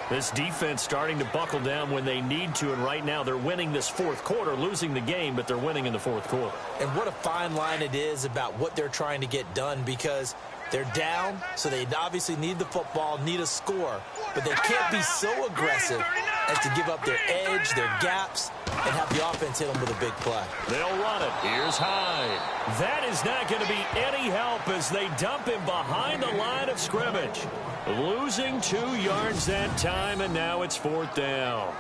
[SPEAKER 2] This defense starting to buckle down when they need to, and right now they're winning this 4th quarter, losing the game, but they're winning in the 4th quarter.
[SPEAKER 3] And what a fine line it is about what they're trying to get done, because they're down, so they obviously need the football, need a score, but they can't be so aggressive as to give up their edge, their gaps, and have the offense hit them with a big play.
[SPEAKER 2] They'll run it. Here's Hyde. That is not going to be any help as they dump him behind the line of scrimmage. Losing 2 yards that time, and now it's 4th down.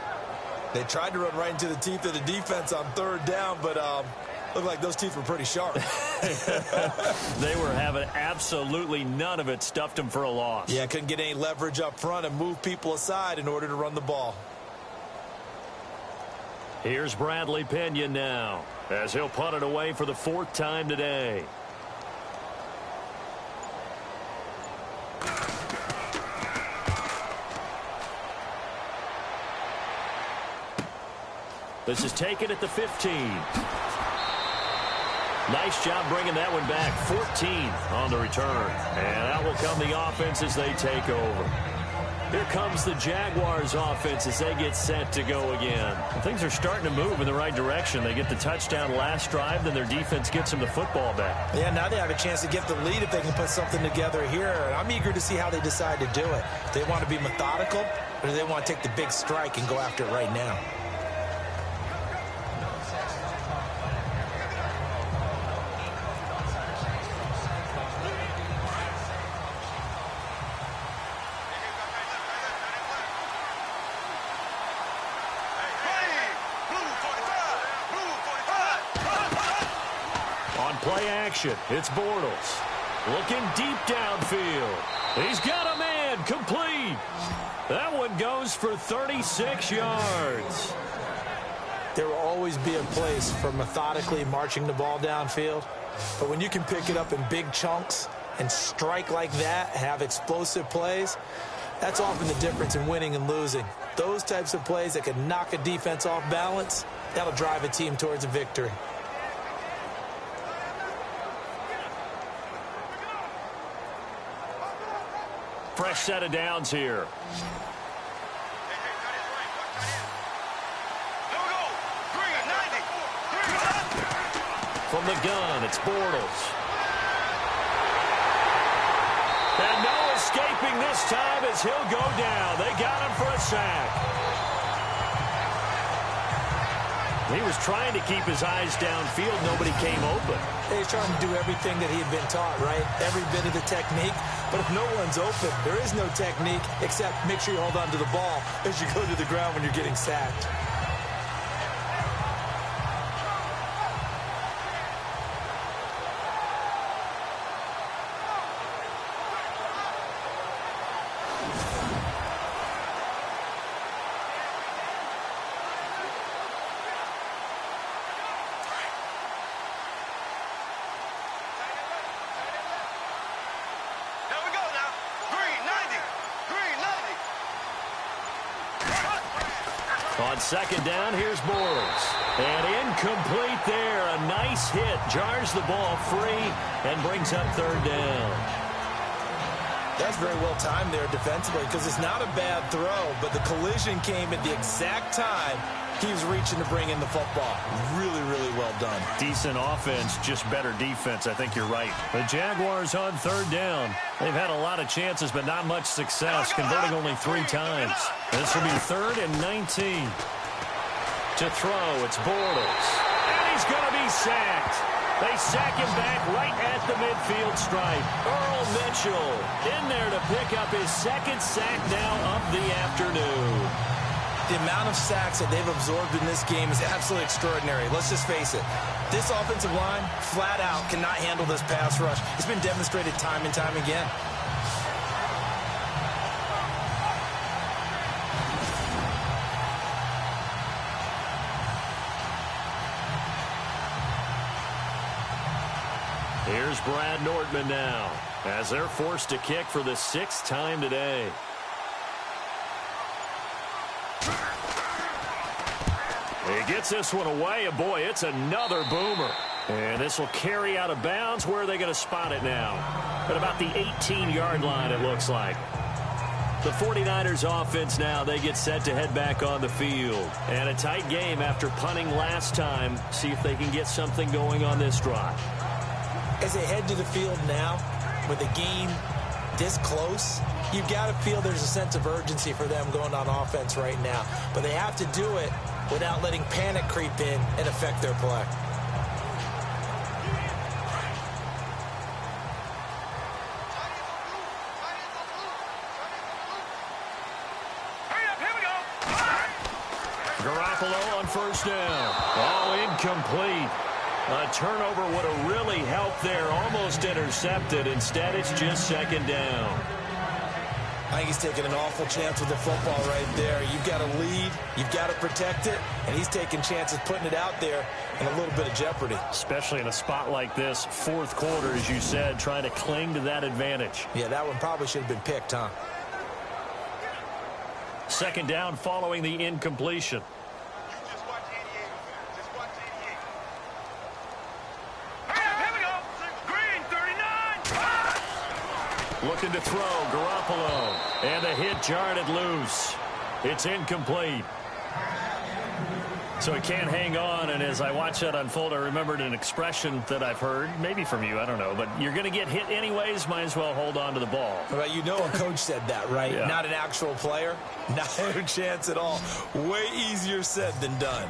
[SPEAKER 3] They tried to run right into the teeth of the defense on third down, but looked like those teeth were pretty sharp.
[SPEAKER 2] They were having absolutely none of it. Stuffed them for a loss.
[SPEAKER 3] Yeah, couldn't get any leverage up front and move people aside in order to run the ball.
[SPEAKER 2] Here's Bradley Pena now, as he'll punt it away for the 4th time today. This is taken at the 15. Nice job bringing that one back. 14 on the return. And out will come the offense as they take over. Here comes the Jaguars offense as they get set to go again. Things are starting to move in the right direction. They get the touchdown last drive, then their defense gets them the football back.
[SPEAKER 3] Yeah, now they have a chance to get the lead if they can put something together here. And I'm eager to see how they decide to do it. Do they want to be methodical, or do they want to take the big strike and go after it right now?
[SPEAKER 2] Play action. It's Bortles. Looking deep downfield. He's got a man. Complete. That one goes for 36 yards.
[SPEAKER 3] There will always be a place for methodically marching the ball downfield. But when you can pick it up in big chunks and strike like that, have explosive plays, that's often the difference in winning and losing. Those types of plays that can knock a defense off balance, that'll drive a team towards a victory.
[SPEAKER 2] Fresh set of downs here. From the gun, it's Bortles. And no escaping this time as he'll go down. They got him for a sack. He was trying to keep his eyes downfield. Nobody came open.
[SPEAKER 3] He's trying to do everything that he had been taught, right? Every bit of the technique. But if no one's open, there is no technique except make sure you hold on to the ball as you go to the ground when you're getting sacked.
[SPEAKER 2] On second down, here's Bortles. And incomplete there. A nice hit. Jars the ball free and brings up third down.
[SPEAKER 3] That's very well timed there defensively because it's not a bad throw, but the collision came at the exact time he was reaching to bring in the football. Really, really well done.
[SPEAKER 2] Decent offense, just better defense. I think you're right. The Jaguars on third down. They've had a lot of chances, but not much success, converting only 3 times. This will be 3rd and 19. To throw, it's Bortles. And he's going to be sacked. They sack him back right at the midfield stripe. Earl Mitchell in there to pick up his 2nd sack now of the afternoon.
[SPEAKER 3] The amount of sacks that they've absorbed in this game is absolutely extraordinary. Let's just face it. This offensive line, flat out, cannot handle this pass rush. It's been demonstrated time and time again.
[SPEAKER 2] Here's Brad Nortman now, as they're forced to kick for the 6th time today. He gets this one away, and boy, it's another boomer. And this will carry out of bounds. Where are they going to spot it now? At about the 18-yard line, it looks like. The 49ers offense now, they get set to head back on the field. And a tight game after punting last time. See if they can get something going on this drive.
[SPEAKER 3] As they head to the field now, with the game this close, you've got to feel there's a sense of urgency for them going on offense right now. But they have to do it without letting panic creep in and affect their play.
[SPEAKER 2] Garoppolo on first down. Oh, incomplete. A turnover would have really helped there. Almost intercepted. Instead, it's just second down.
[SPEAKER 3] I think he's taking an awful chance with the football right there. You've got to lead. You've got to protect it. And he's taking chances putting it out there in a little bit of jeopardy.
[SPEAKER 2] Especially in a spot like this, fourth quarter, as you said, trying to cling to that advantage.
[SPEAKER 3] Yeah, that one probably should have been picked, huh?
[SPEAKER 2] Second down following the incompletion. Looking to throw, Garoppolo. And the hit jarred it loose. It's incomplete. So he can't hang on, and as I watch that unfold, I remembered an expression that I've heard, maybe from you, I don't know, but you're going to get hit anyways, might as well hold on to the ball.
[SPEAKER 3] Well, you know a coach said that, right?
[SPEAKER 2] Yeah.
[SPEAKER 3] Not an actual player. Not a chance at all. Way easier said than done.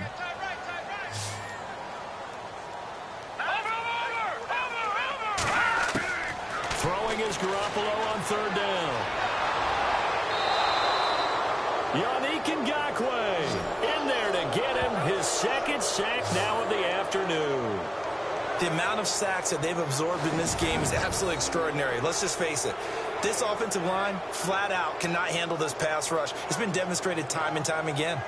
[SPEAKER 2] Throwing is Garoppolo on third down. Yannick Ngakoue in there to get him his second sack now of the afternoon.
[SPEAKER 3] The amount of sacks that they've absorbed in this game is absolutely extraordinary. Let's just face it. This offensive line, flat out, cannot handle this pass rush. It's been demonstrated time and time again.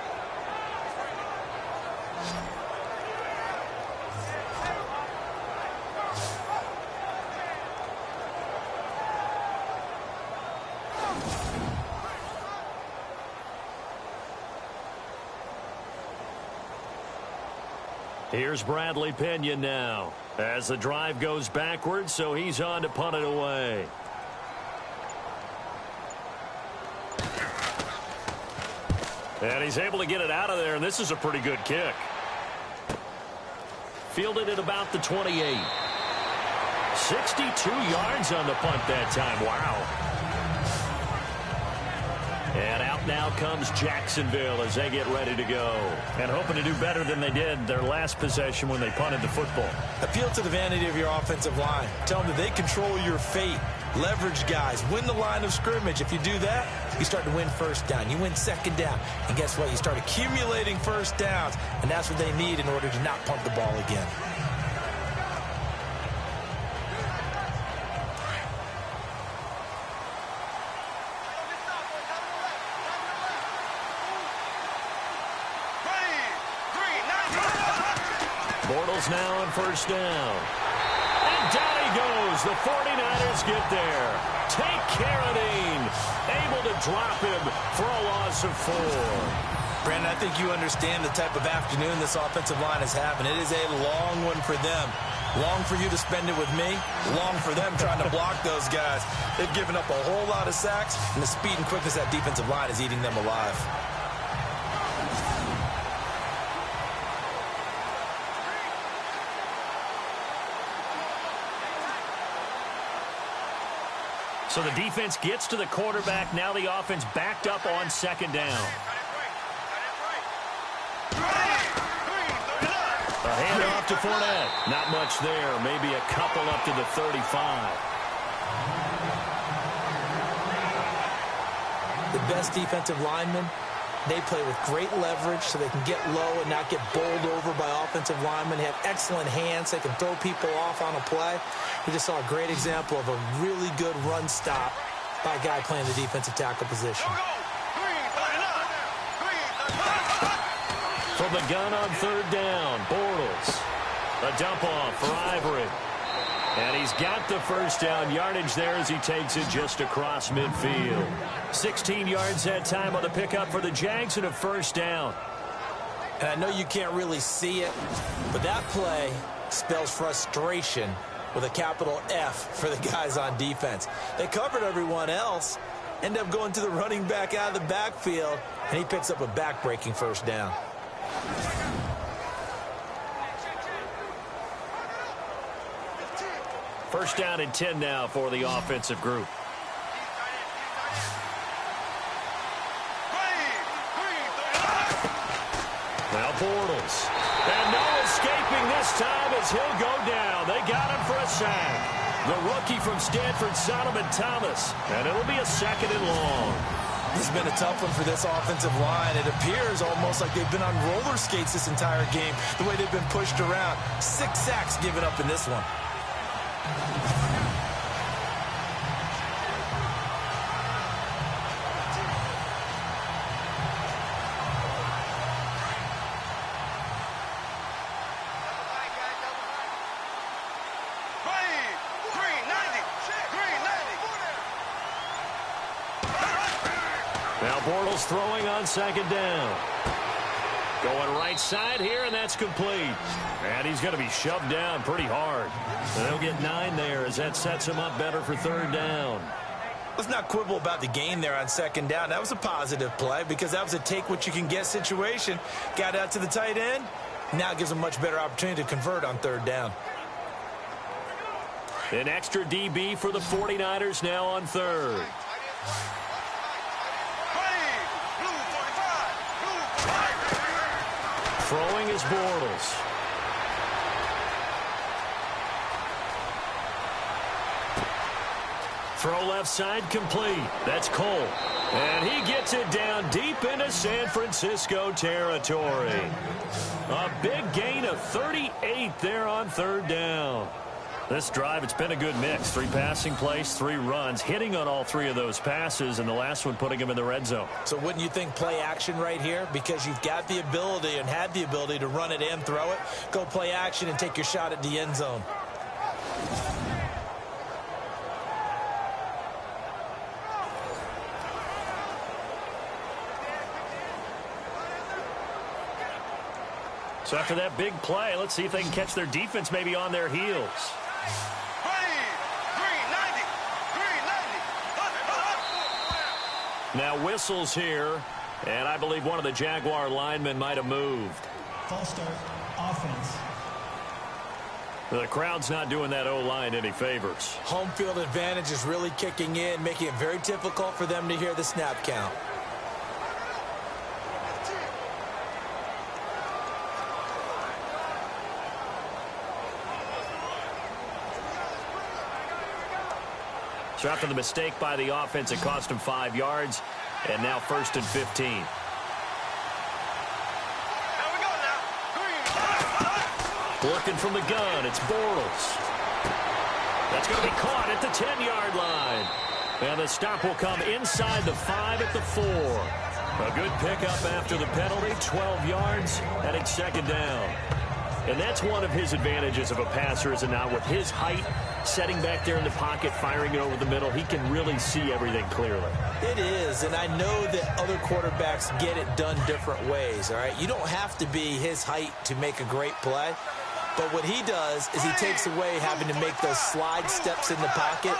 [SPEAKER 2] Here's Bradley Pinion now as the drive goes backwards, so he's on to punt it away. And he's able to get it out of there, and this is a pretty good kick. Fielded at about the 28. 62 yards on the punt that time. Wow. And out now comes Jacksonville as they get ready to go. And hoping to do better than they did their last possession when they punted the football.
[SPEAKER 3] Appeal to the vanity of your offensive line. Tell them that they control your fate. Leverage guys. Win the line of scrimmage. If you do that, you start to win first down. You win second down. And guess what? You start accumulating first downs. And that's what they need in order to not punt the ball again.
[SPEAKER 2] Bortles now on first down. And down he goes. The 49ers get there. Take Carradine. Able to drop him for a loss of 4.
[SPEAKER 3] Brandon, I think you understand the type of afternoon this offensive line is having. It is a long one for them. Long for you to spend it with me. Long for them trying to block those guys. They've given up a whole lot of sacks, and the speed and quickness of that defensive line is eating them alive.
[SPEAKER 2] So the defense gets to the quarterback. Now the offense backed up on second down. A handoff to Fournette. Not much there. Maybe a couple up to the 35.
[SPEAKER 3] The best defensive linemen, they play with great leverage so they can get low and not get bowled over by offensive linemen. They have excellent hands. They can throw people off on a play. We just saw a great example of a really good run stop by a guy playing the defensive tackle position.
[SPEAKER 2] From the gun on third down, Bortles. A dump off for Ivory. And he's got the first down yardage there as he takes it just across midfield. 16 yards that time on the pickup for the Jags and a first down.
[SPEAKER 3] And I know you can't really see it, but that play spells frustration with a capital F for the guys on defense. They covered everyone else, end up going to the running back out of the backfield, and he picks up a back-breaking first down.
[SPEAKER 2] First down and 10 now for the offensive group. Now Bortles. And no escaping this time as he'll go down. They got him for a sack. The rookie from Stanford, Solomon Thomas. And it'll be a second and long.
[SPEAKER 3] This has been a tough one for this offensive line. It appears almost like they've been on roller skates this entire game, the way they've been pushed around. 6 sacks given up in this one.
[SPEAKER 2] Now Bortles throwing on second down. Going right side here, and that's complete. And he's going to be shoved down pretty hard. They'll get 9 there as that sets him up better for third down.
[SPEAKER 3] Let's not quibble about the gain there on second down. That was a positive play because that was a take-what-you-can-get situation. Got out to the tight end. Now it gives him a much better opportunity to convert on third down.
[SPEAKER 2] An extra DB for the 49ers now on third. Throwing is Bortles. Throw left side complete. That's Cole. And he gets it down deep into San Francisco territory. A big gain of 38 there on third down. This drive, it's been a good mix. 3 passing plays, 3 runs, hitting on all 3 of those passes, and the last one putting him in the red zone.
[SPEAKER 3] So wouldn't you think play action right here? Because you've got the ability and had the ability to run it and throw it. Go play action and take your shot at the end zone.
[SPEAKER 2] So after that big play, let's see if they can catch their defense maybe on their heels. Now whistles here, and I believe one of the Jaguar linemen might have moved.
[SPEAKER 4] False start, offense.
[SPEAKER 2] The crowd's not doing that O-line any favors.
[SPEAKER 3] Home field advantage is really kicking in, making it very difficult for them to hear the snap count.
[SPEAKER 2] So after the mistake by the offense, it cost him 5 yards, and now 1st and 15. Working from the gun, it's Bortles. That's going to be caught at the 10-yard line. And the stop will come inside the 5 at the 4. A good pickup after the penalty, 12 yards, and it's second down. And that's one of his advantages of a passer, is it not? With his height, setting back there in the pocket, firing it over the middle, he can really see everything clearly.
[SPEAKER 3] It is, and I know that other quarterbacks get it done different ways, all right? You don't have to be his height to make a great play. But what he does is he takes away having to make those slide steps in the pocket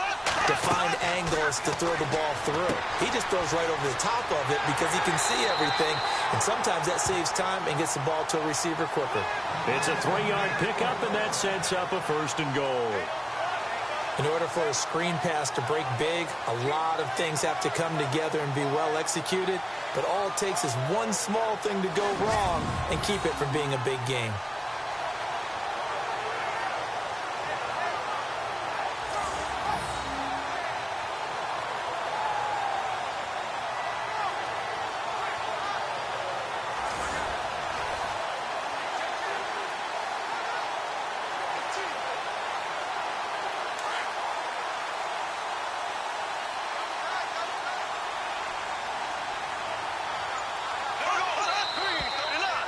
[SPEAKER 3] to find angles to throw the ball through. He just throws right over the top of it because he can see everything, and sometimes that saves time and gets the ball to a receiver quicker.
[SPEAKER 2] It's a 3-yard pickup, and that sets up a 1st and goal.
[SPEAKER 3] In order for a screen pass to break big, a lot of things have to come together and be well executed, but all it takes is one small thing to go wrong and keep it from being a big game.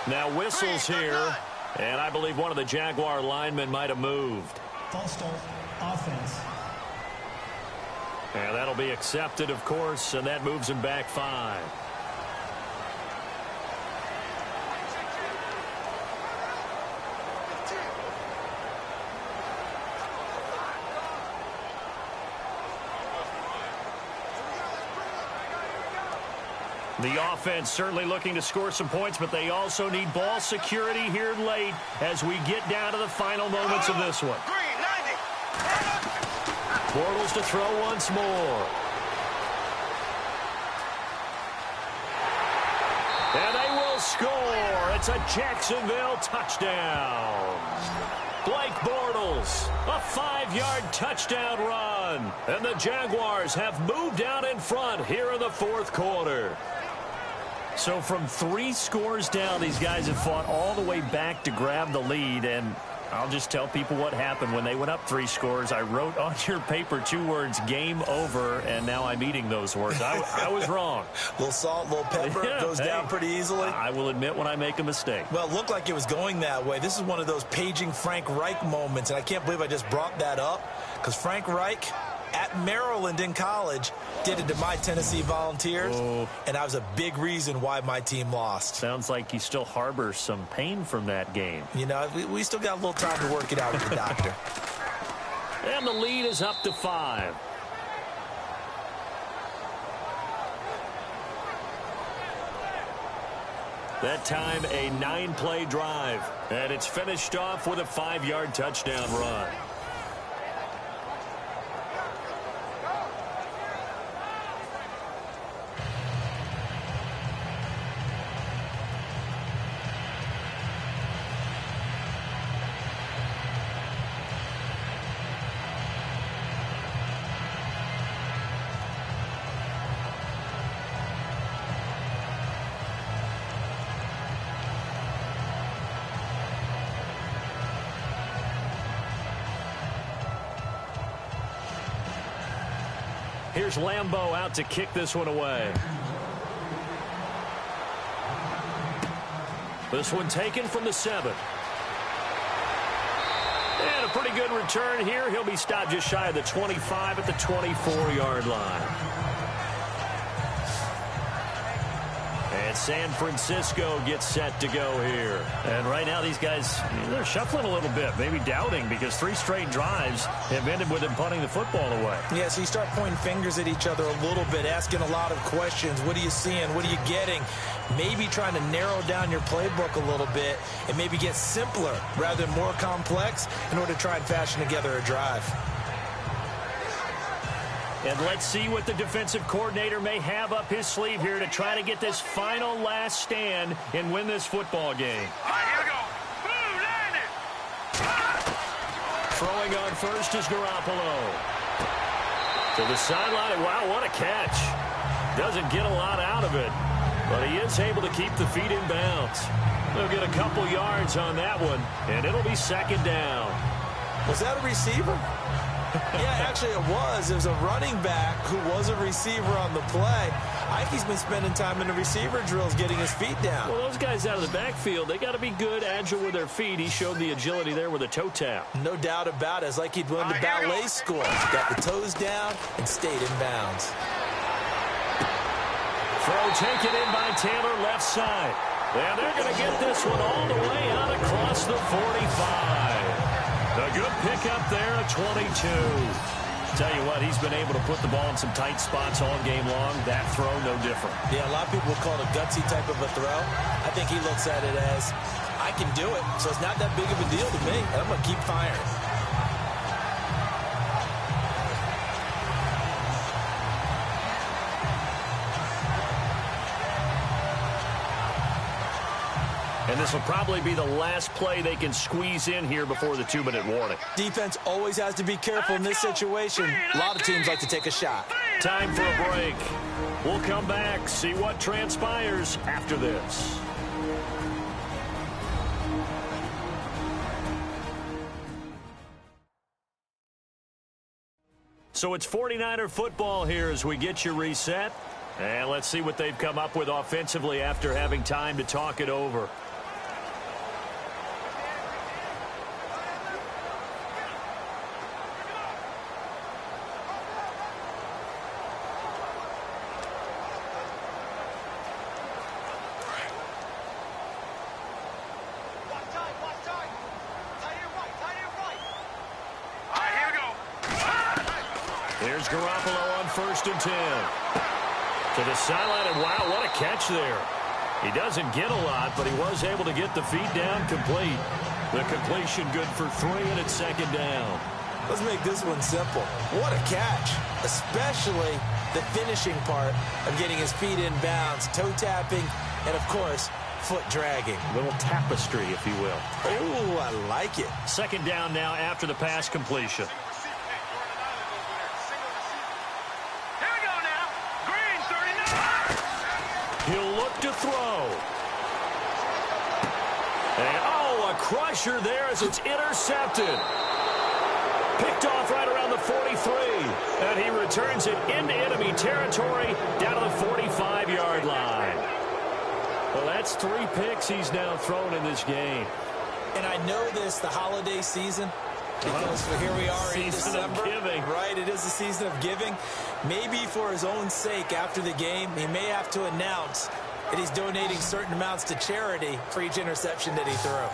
[SPEAKER 2] Now whistles here, and I believe one of the Jaguar linemen might have moved.
[SPEAKER 4] False start, offense.
[SPEAKER 2] And that'll be accepted, of course, and that moves him back 5. The offense certainly looking to score some points, but they also need ball security here late as we get down to the final moments of this one. Bortles to throw once more. And they will score. It's a Jacksonville touchdown. Blake Bortles, a 5-yard touchdown run. And the Jaguars have moved out in front here in the fourth quarter. So from 3 scores down, these guys have fought all the way back to grab the lead. And I'll just tell people what happened when they went up 3 scores. I wrote on your paper 2 words, game over, and now I'm eating those words. I was wrong.
[SPEAKER 3] A little salt, a little pepper, goes down pretty easily.
[SPEAKER 2] I will admit when I make a mistake.
[SPEAKER 3] Well, it looked like it was going that way. This is one of those paging Frank Reich moments, and I can't believe I just brought that up, because Frank Reich at Maryland in college did it to my Tennessee Volunteers, and that was a big reason why my team lost.
[SPEAKER 2] Sounds like you still harbor some pain from that game.
[SPEAKER 3] You know, we still got a little time to work it out with the doctor.
[SPEAKER 2] And the lead is up to 5. That time, a 9-play drive, and it's finished off with a 5-yard touchdown run. Here's Lambeau out to kick this one away. This one taken from the 7. And a pretty good return here. He'll be stopped just shy of the 25 at the 24-yard line. And San Francisco gets set to go here. And right now these guys, they're shuffling a little bit, maybe doubting, because 3 straight drives have ended with them punting the football away.
[SPEAKER 3] Yeah, so you start pointing fingers at each other a little bit, asking a lot of questions. What are you seeing? What are you getting? Maybe trying to narrow down your playbook a little bit and maybe get simpler rather than more complex in order to try and fashion together a drive.
[SPEAKER 2] And let's see what the defensive coordinator may have up his sleeve here to try to get this final last stand and win this football game.
[SPEAKER 5] All right, here we go. Boom, landed.
[SPEAKER 2] Throwing on first is Garoppolo. To the sideline, and wow, what a catch. Doesn't get a lot out of it, but he is able to keep the feet in bounds. They'll get a couple yards on that one, and it'll be 2nd down.
[SPEAKER 3] Was that a receiver? Yeah, actually it was. It was a running back who was a receiver on the play. I think he's been spending time in the receiver drills getting his feet down.
[SPEAKER 2] Well, those guys out of the backfield, they got to be good, agile with their feet. He showed the agility there with a toe tap.
[SPEAKER 3] No doubt about it. It's like he'd won the ballet school. Got the toes down and stayed in bounds.
[SPEAKER 2] Throw taken in by Taylor left side. And they're going to get this one all the way out across the 45. A good pickup there at 22. Tell you what, he's been able to put the ball in some tight spots all game long. That throw, no different.
[SPEAKER 3] Yeah, a lot of people would call it a gutsy type of a throw. I think he looks at it as, I can do it, so it's not that big of a deal to me, and I'm going to keep firing.
[SPEAKER 2] And this will probably be the last play they can squeeze in here before the 2-minute warning.
[SPEAKER 3] Defense always has to be careful in this situation. A lot of teams like to take a shot.
[SPEAKER 2] Time for a break. We'll come back, see what transpires after this. So it's 49er football here as we get you reset. And let's see what they've come up with offensively after having time to talk it over. Here's Garoppolo on 1st and 10. To the sideline, and wow, what a catch there. He doesn't get a lot, but he was able to get the feet down complete. The completion good for 3, and it's 2nd down.
[SPEAKER 3] Let's make this one simple. What a catch, especially the finishing part of getting his feet in bounds, toe tapping, and of course, foot dragging.
[SPEAKER 2] Little tapestry, if you will.
[SPEAKER 3] Oh, I like it.
[SPEAKER 2] Second down now after the pass completion.
[SPEAKER 5] Here we go now. Green 39.
[SPEAKER 2] He'll look to throw. And, oh, a crusher there as it's intercepted. Picked off right around the 43. And he returns it into enemy territory down to the 45-yard line. Well, that's 3 picks he's now thrown in this game.
[SPEAKER 3] And I know this, the holiday season, because here we are in December.
[SPEAKER 2] Giving.
[SPEAKER 3] Right, it is the season of giving. Maybe for his own sake after the game, he may have to announce that he's donating certain amounts to charity for each interception that he threw.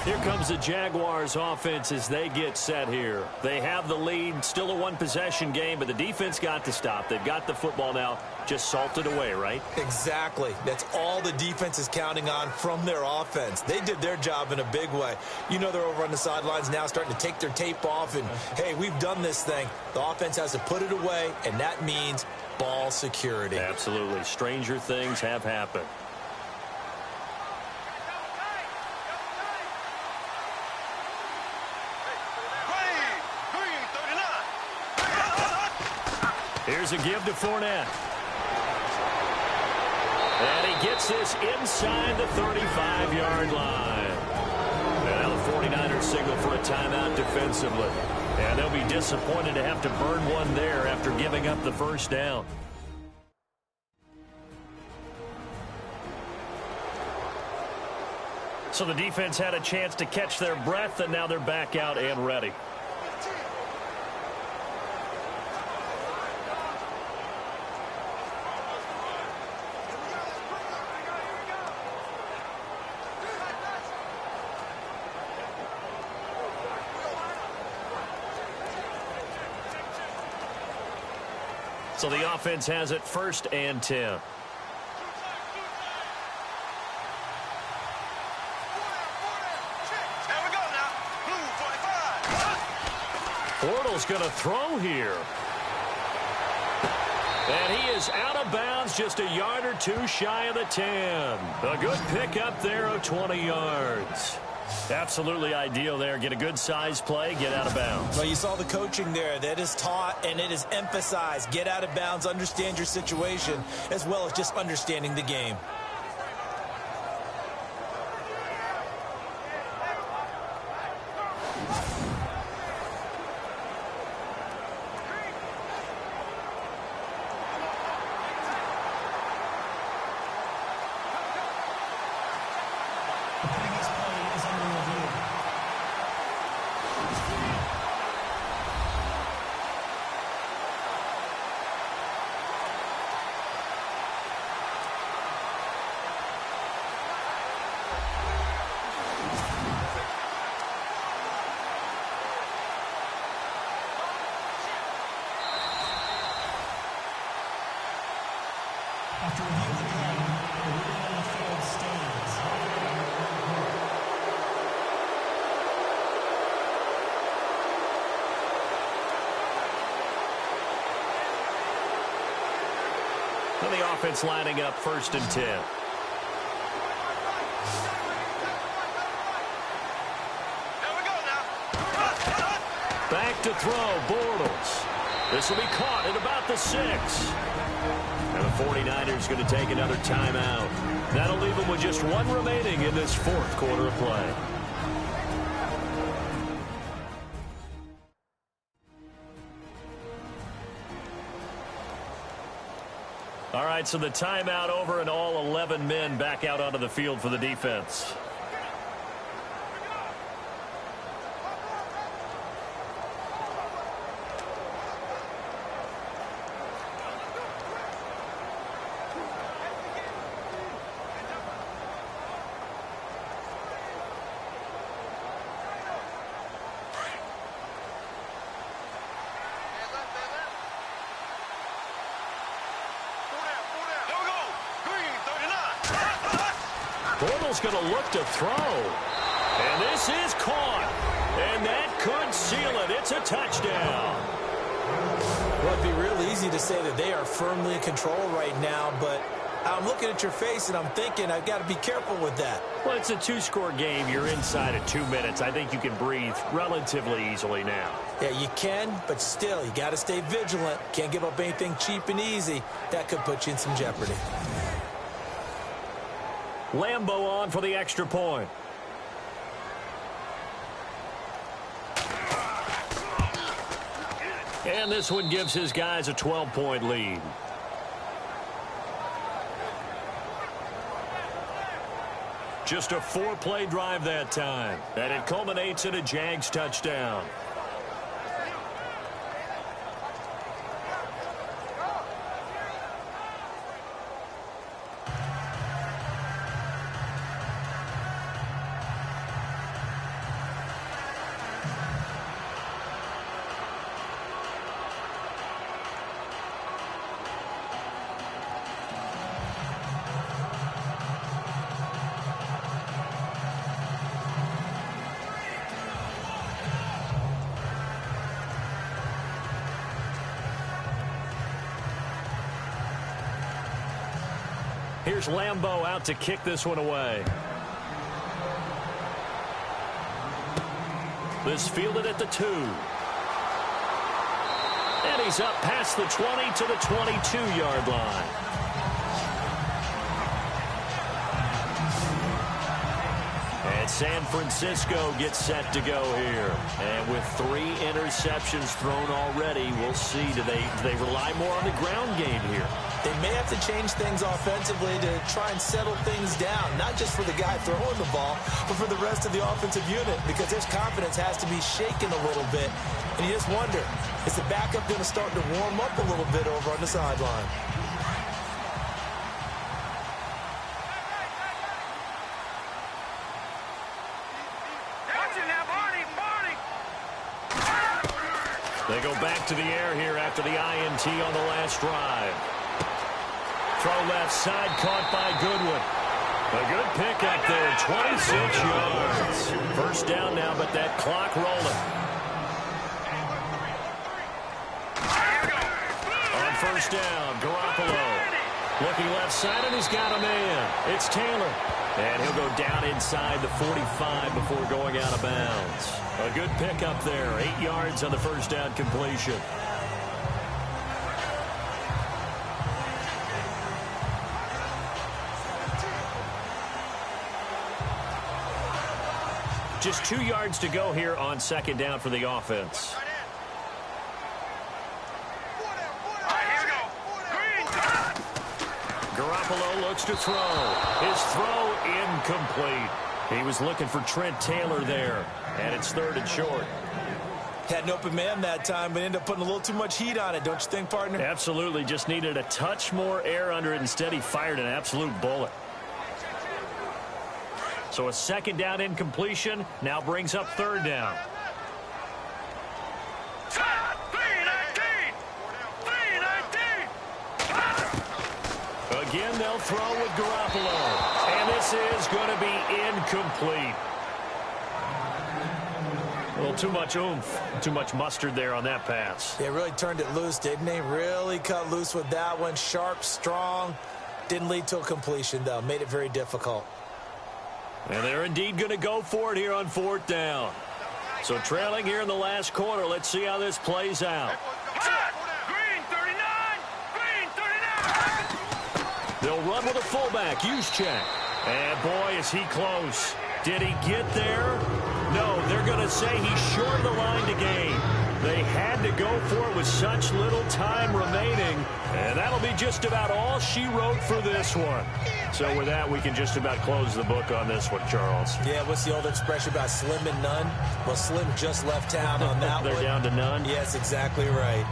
[SPEAKER 2] Here comes the Jaguars offense as they get set here. They have the lead, still a one-possession game, but the defense got to stop. They've got the football now, just salted away, right?
[SPEAKER 3] Exactly. That's all the defense is counting on from their offense. They did their job in a big way. You know they're over on the sidelines now starting to take their tape off and, hey, we've done this thing. The offense has to put it away, and that means ball security.
[SPEAKER 2] Absolutely. Stranger things have happened. Here's a give to Fournette. And he gets this inside the 35-yard line. And now the 49ers signal for a timeout defensively. And they'll be disappointed to have to burn one there after giving up the first down. So the defense had a chance to catch their breath, and now they're back out and ready. So the offense has it 1st and 10.
[SPEAKER 5] There we go now. Blue 45.
[SPEAKER 2] Bortles going to throw here. And he is out of bounds, just a yard or two shy of the 10. A good pickup there of 20 yards. Absolutely ideal there. Get a good size play, get out of bounds.
[SPEAKER 3] Well, you saw the coaching there. That is taught and it is emphasized. Get out of bounds, understand your situation, as well as just understanding the game.
[SPEAKER 4] After review of the play, the ruling on the field stands.
[SPEAKER 2] And the offense lining up 1st and 10.
[SPEAKER 5] There we go now.
[SPEAKER 2] Back to throw, Bortles. This will be caught at about the 6. And the 49ers going to take another timeout. That'll leave them with just one remaining in this 4th quarter of play. All right, so the timeout over and all 11 men back out onto the field for the defense. Bortles going to look to throw. And this is caught. And that could seal it. It's a touchdown.
[SPEAKER 3] Well, it'd be real easy to say that they are firmly in control right now, but I'm looking at your face, and I'm thinking I've got to be careful with that.
[SPEAKER 2] Well, it's a 2-score game. You're inside of 2 minutes. I think you can breathe relatively easily now.
[SPEAKER 3] Yeah, you can, but still, you got to stay vigilant. Can't give up anything cheap and easy. That could put you in some jeopardy.
[SPEAKER 2] Lambeau on for the extra point. And this one gives his guys a 12-point lead. Just a 4-play drive that time. And it culminates in a Jags touchdown. Here's Lambeau out to kick this one away. This fielded at the 2. And he's up past the 20 to the 22-yard line. And San Francisco gets set to go here. And with 3 interceptions thrown already, we'll see. Do they rely more on the ground game here?
[SPEAKER 3] They may have to change things offensively to try and settle things down, not just for the guy throwing the ball, but for the rest of the offensive unit, because his confidence has to be shaken a little bit. And you just wonder, is the backup going to start to warm up a little bit over on the sideline?
[SPEAKER 2] They go back to the air here after the INT on the last drive. Throw left side, caught by Goodwin. A good pickup there, 26 yards. First down now, but that clock rolling. On first down, Garoppolo. Looking left side, and he's got a man. It's Taylor. And he'll go down inside the 45 before going out of bounds. A good pickup there, 8 yards on the first down completion. Just 2 yards to go here on second down for the offense. Garoppolo looks to throw. His throw incomplete. He was looking for Trent Taylor there, and it's 3rd and short.
[SPEAKER 3] Had an open man that time, but ended up putting a little too much heat on it, don't you think, partner?
[SPEAKER 2] Absolutely. Just needed a touch more air under it. Instead, he fired an absolute bullet. So a second down incompletion now brings up 3rd down. Again, they'll throw with Garoppolo. And this is going to be incomplete. A little too much oomph, too much mustard there on that pass.
[SPEAKER 3] They really turned it loose, didn't they? Really cut loose with that one. Sharp, strong. Didn't lead to a completion, though. Made it very difficult.
[SPEAKER 2] And they're indeed going to go for it here on 4th down. So trailing here in the last quarter. Let's see how this plays out.
[SPEAKER 5] Green 39! Green 39!
[SPEAKER 2] They'll run with a fullback. Juszczyk. And boy, is he close. Did he get there? No, they're going to say he's short of the line to gain. They had to go for it with such little time remaining. And that'll be just about all she wrote for this one. So with that, we can just about close the book on this one, Charles.
[SPEAKER 3] Yeah, what's the old expression about slim and none? Well, Slim just left town on that
[SPEAKER 2] They're
[SPEAKER 3] one.
[SPEAKER 2] down to none?
[SPEAKER 3] Yes, exactly right.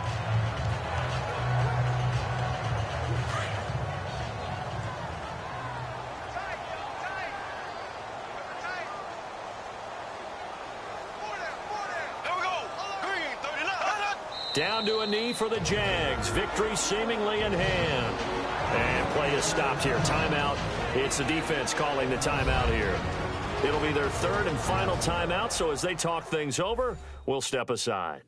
[SPEAKER 2] Down to a knee for the Jags. Victory seemingly in hand. And play is stopped here. Timeout. It's the defense calling the timeout here. It'll be their 3rd and final timeout, so as they talk things over, we'll step aside.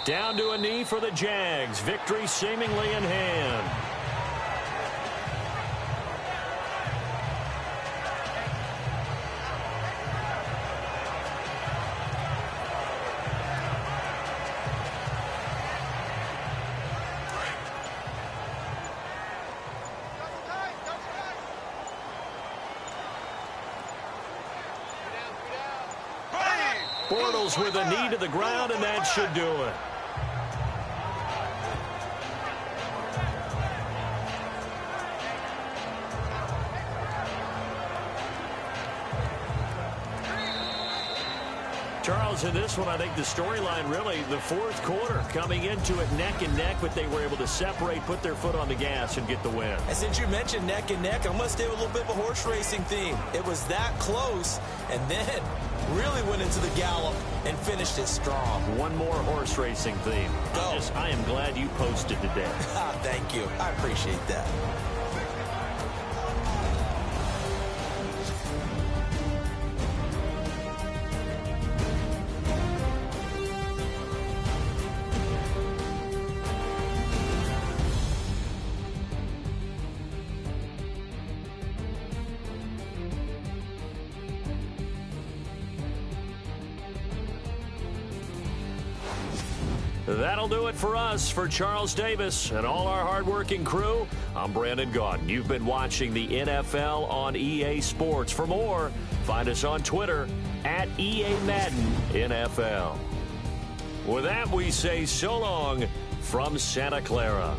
[SPEAKER 2] Down to a knee for the Jags. Victory seemingly in hand. Bortles with a knee to the ground, and that should do it. Charles, in this one, I think the storyline really, the fourth quarter, coming into it neck and neck, but they were able to separate, put their foot on the gas, and get the win.
[SPEAKER 3] And since you mentioned neck and neck, I'm going to stay with a little bit of a horse racing theme. It was that close, and then really went into the gallop and finished it strong.
[SPEAKER 2] One more horse racing theme.
[SPEAKER 3] Go.
[SPEAKER 2] I am glad you posted today.
[SPEAKER 3] Thank you. I appreciate that.
[SPEAKER 2] That'll do it for us. For Charles Davis and all our hardworking crew, I'm Brandon Gaudin. You've been watching the NFL on EA Sports. For more, find us on Twitter at EA Madden NFL. With that, we say so long from Santa Clara.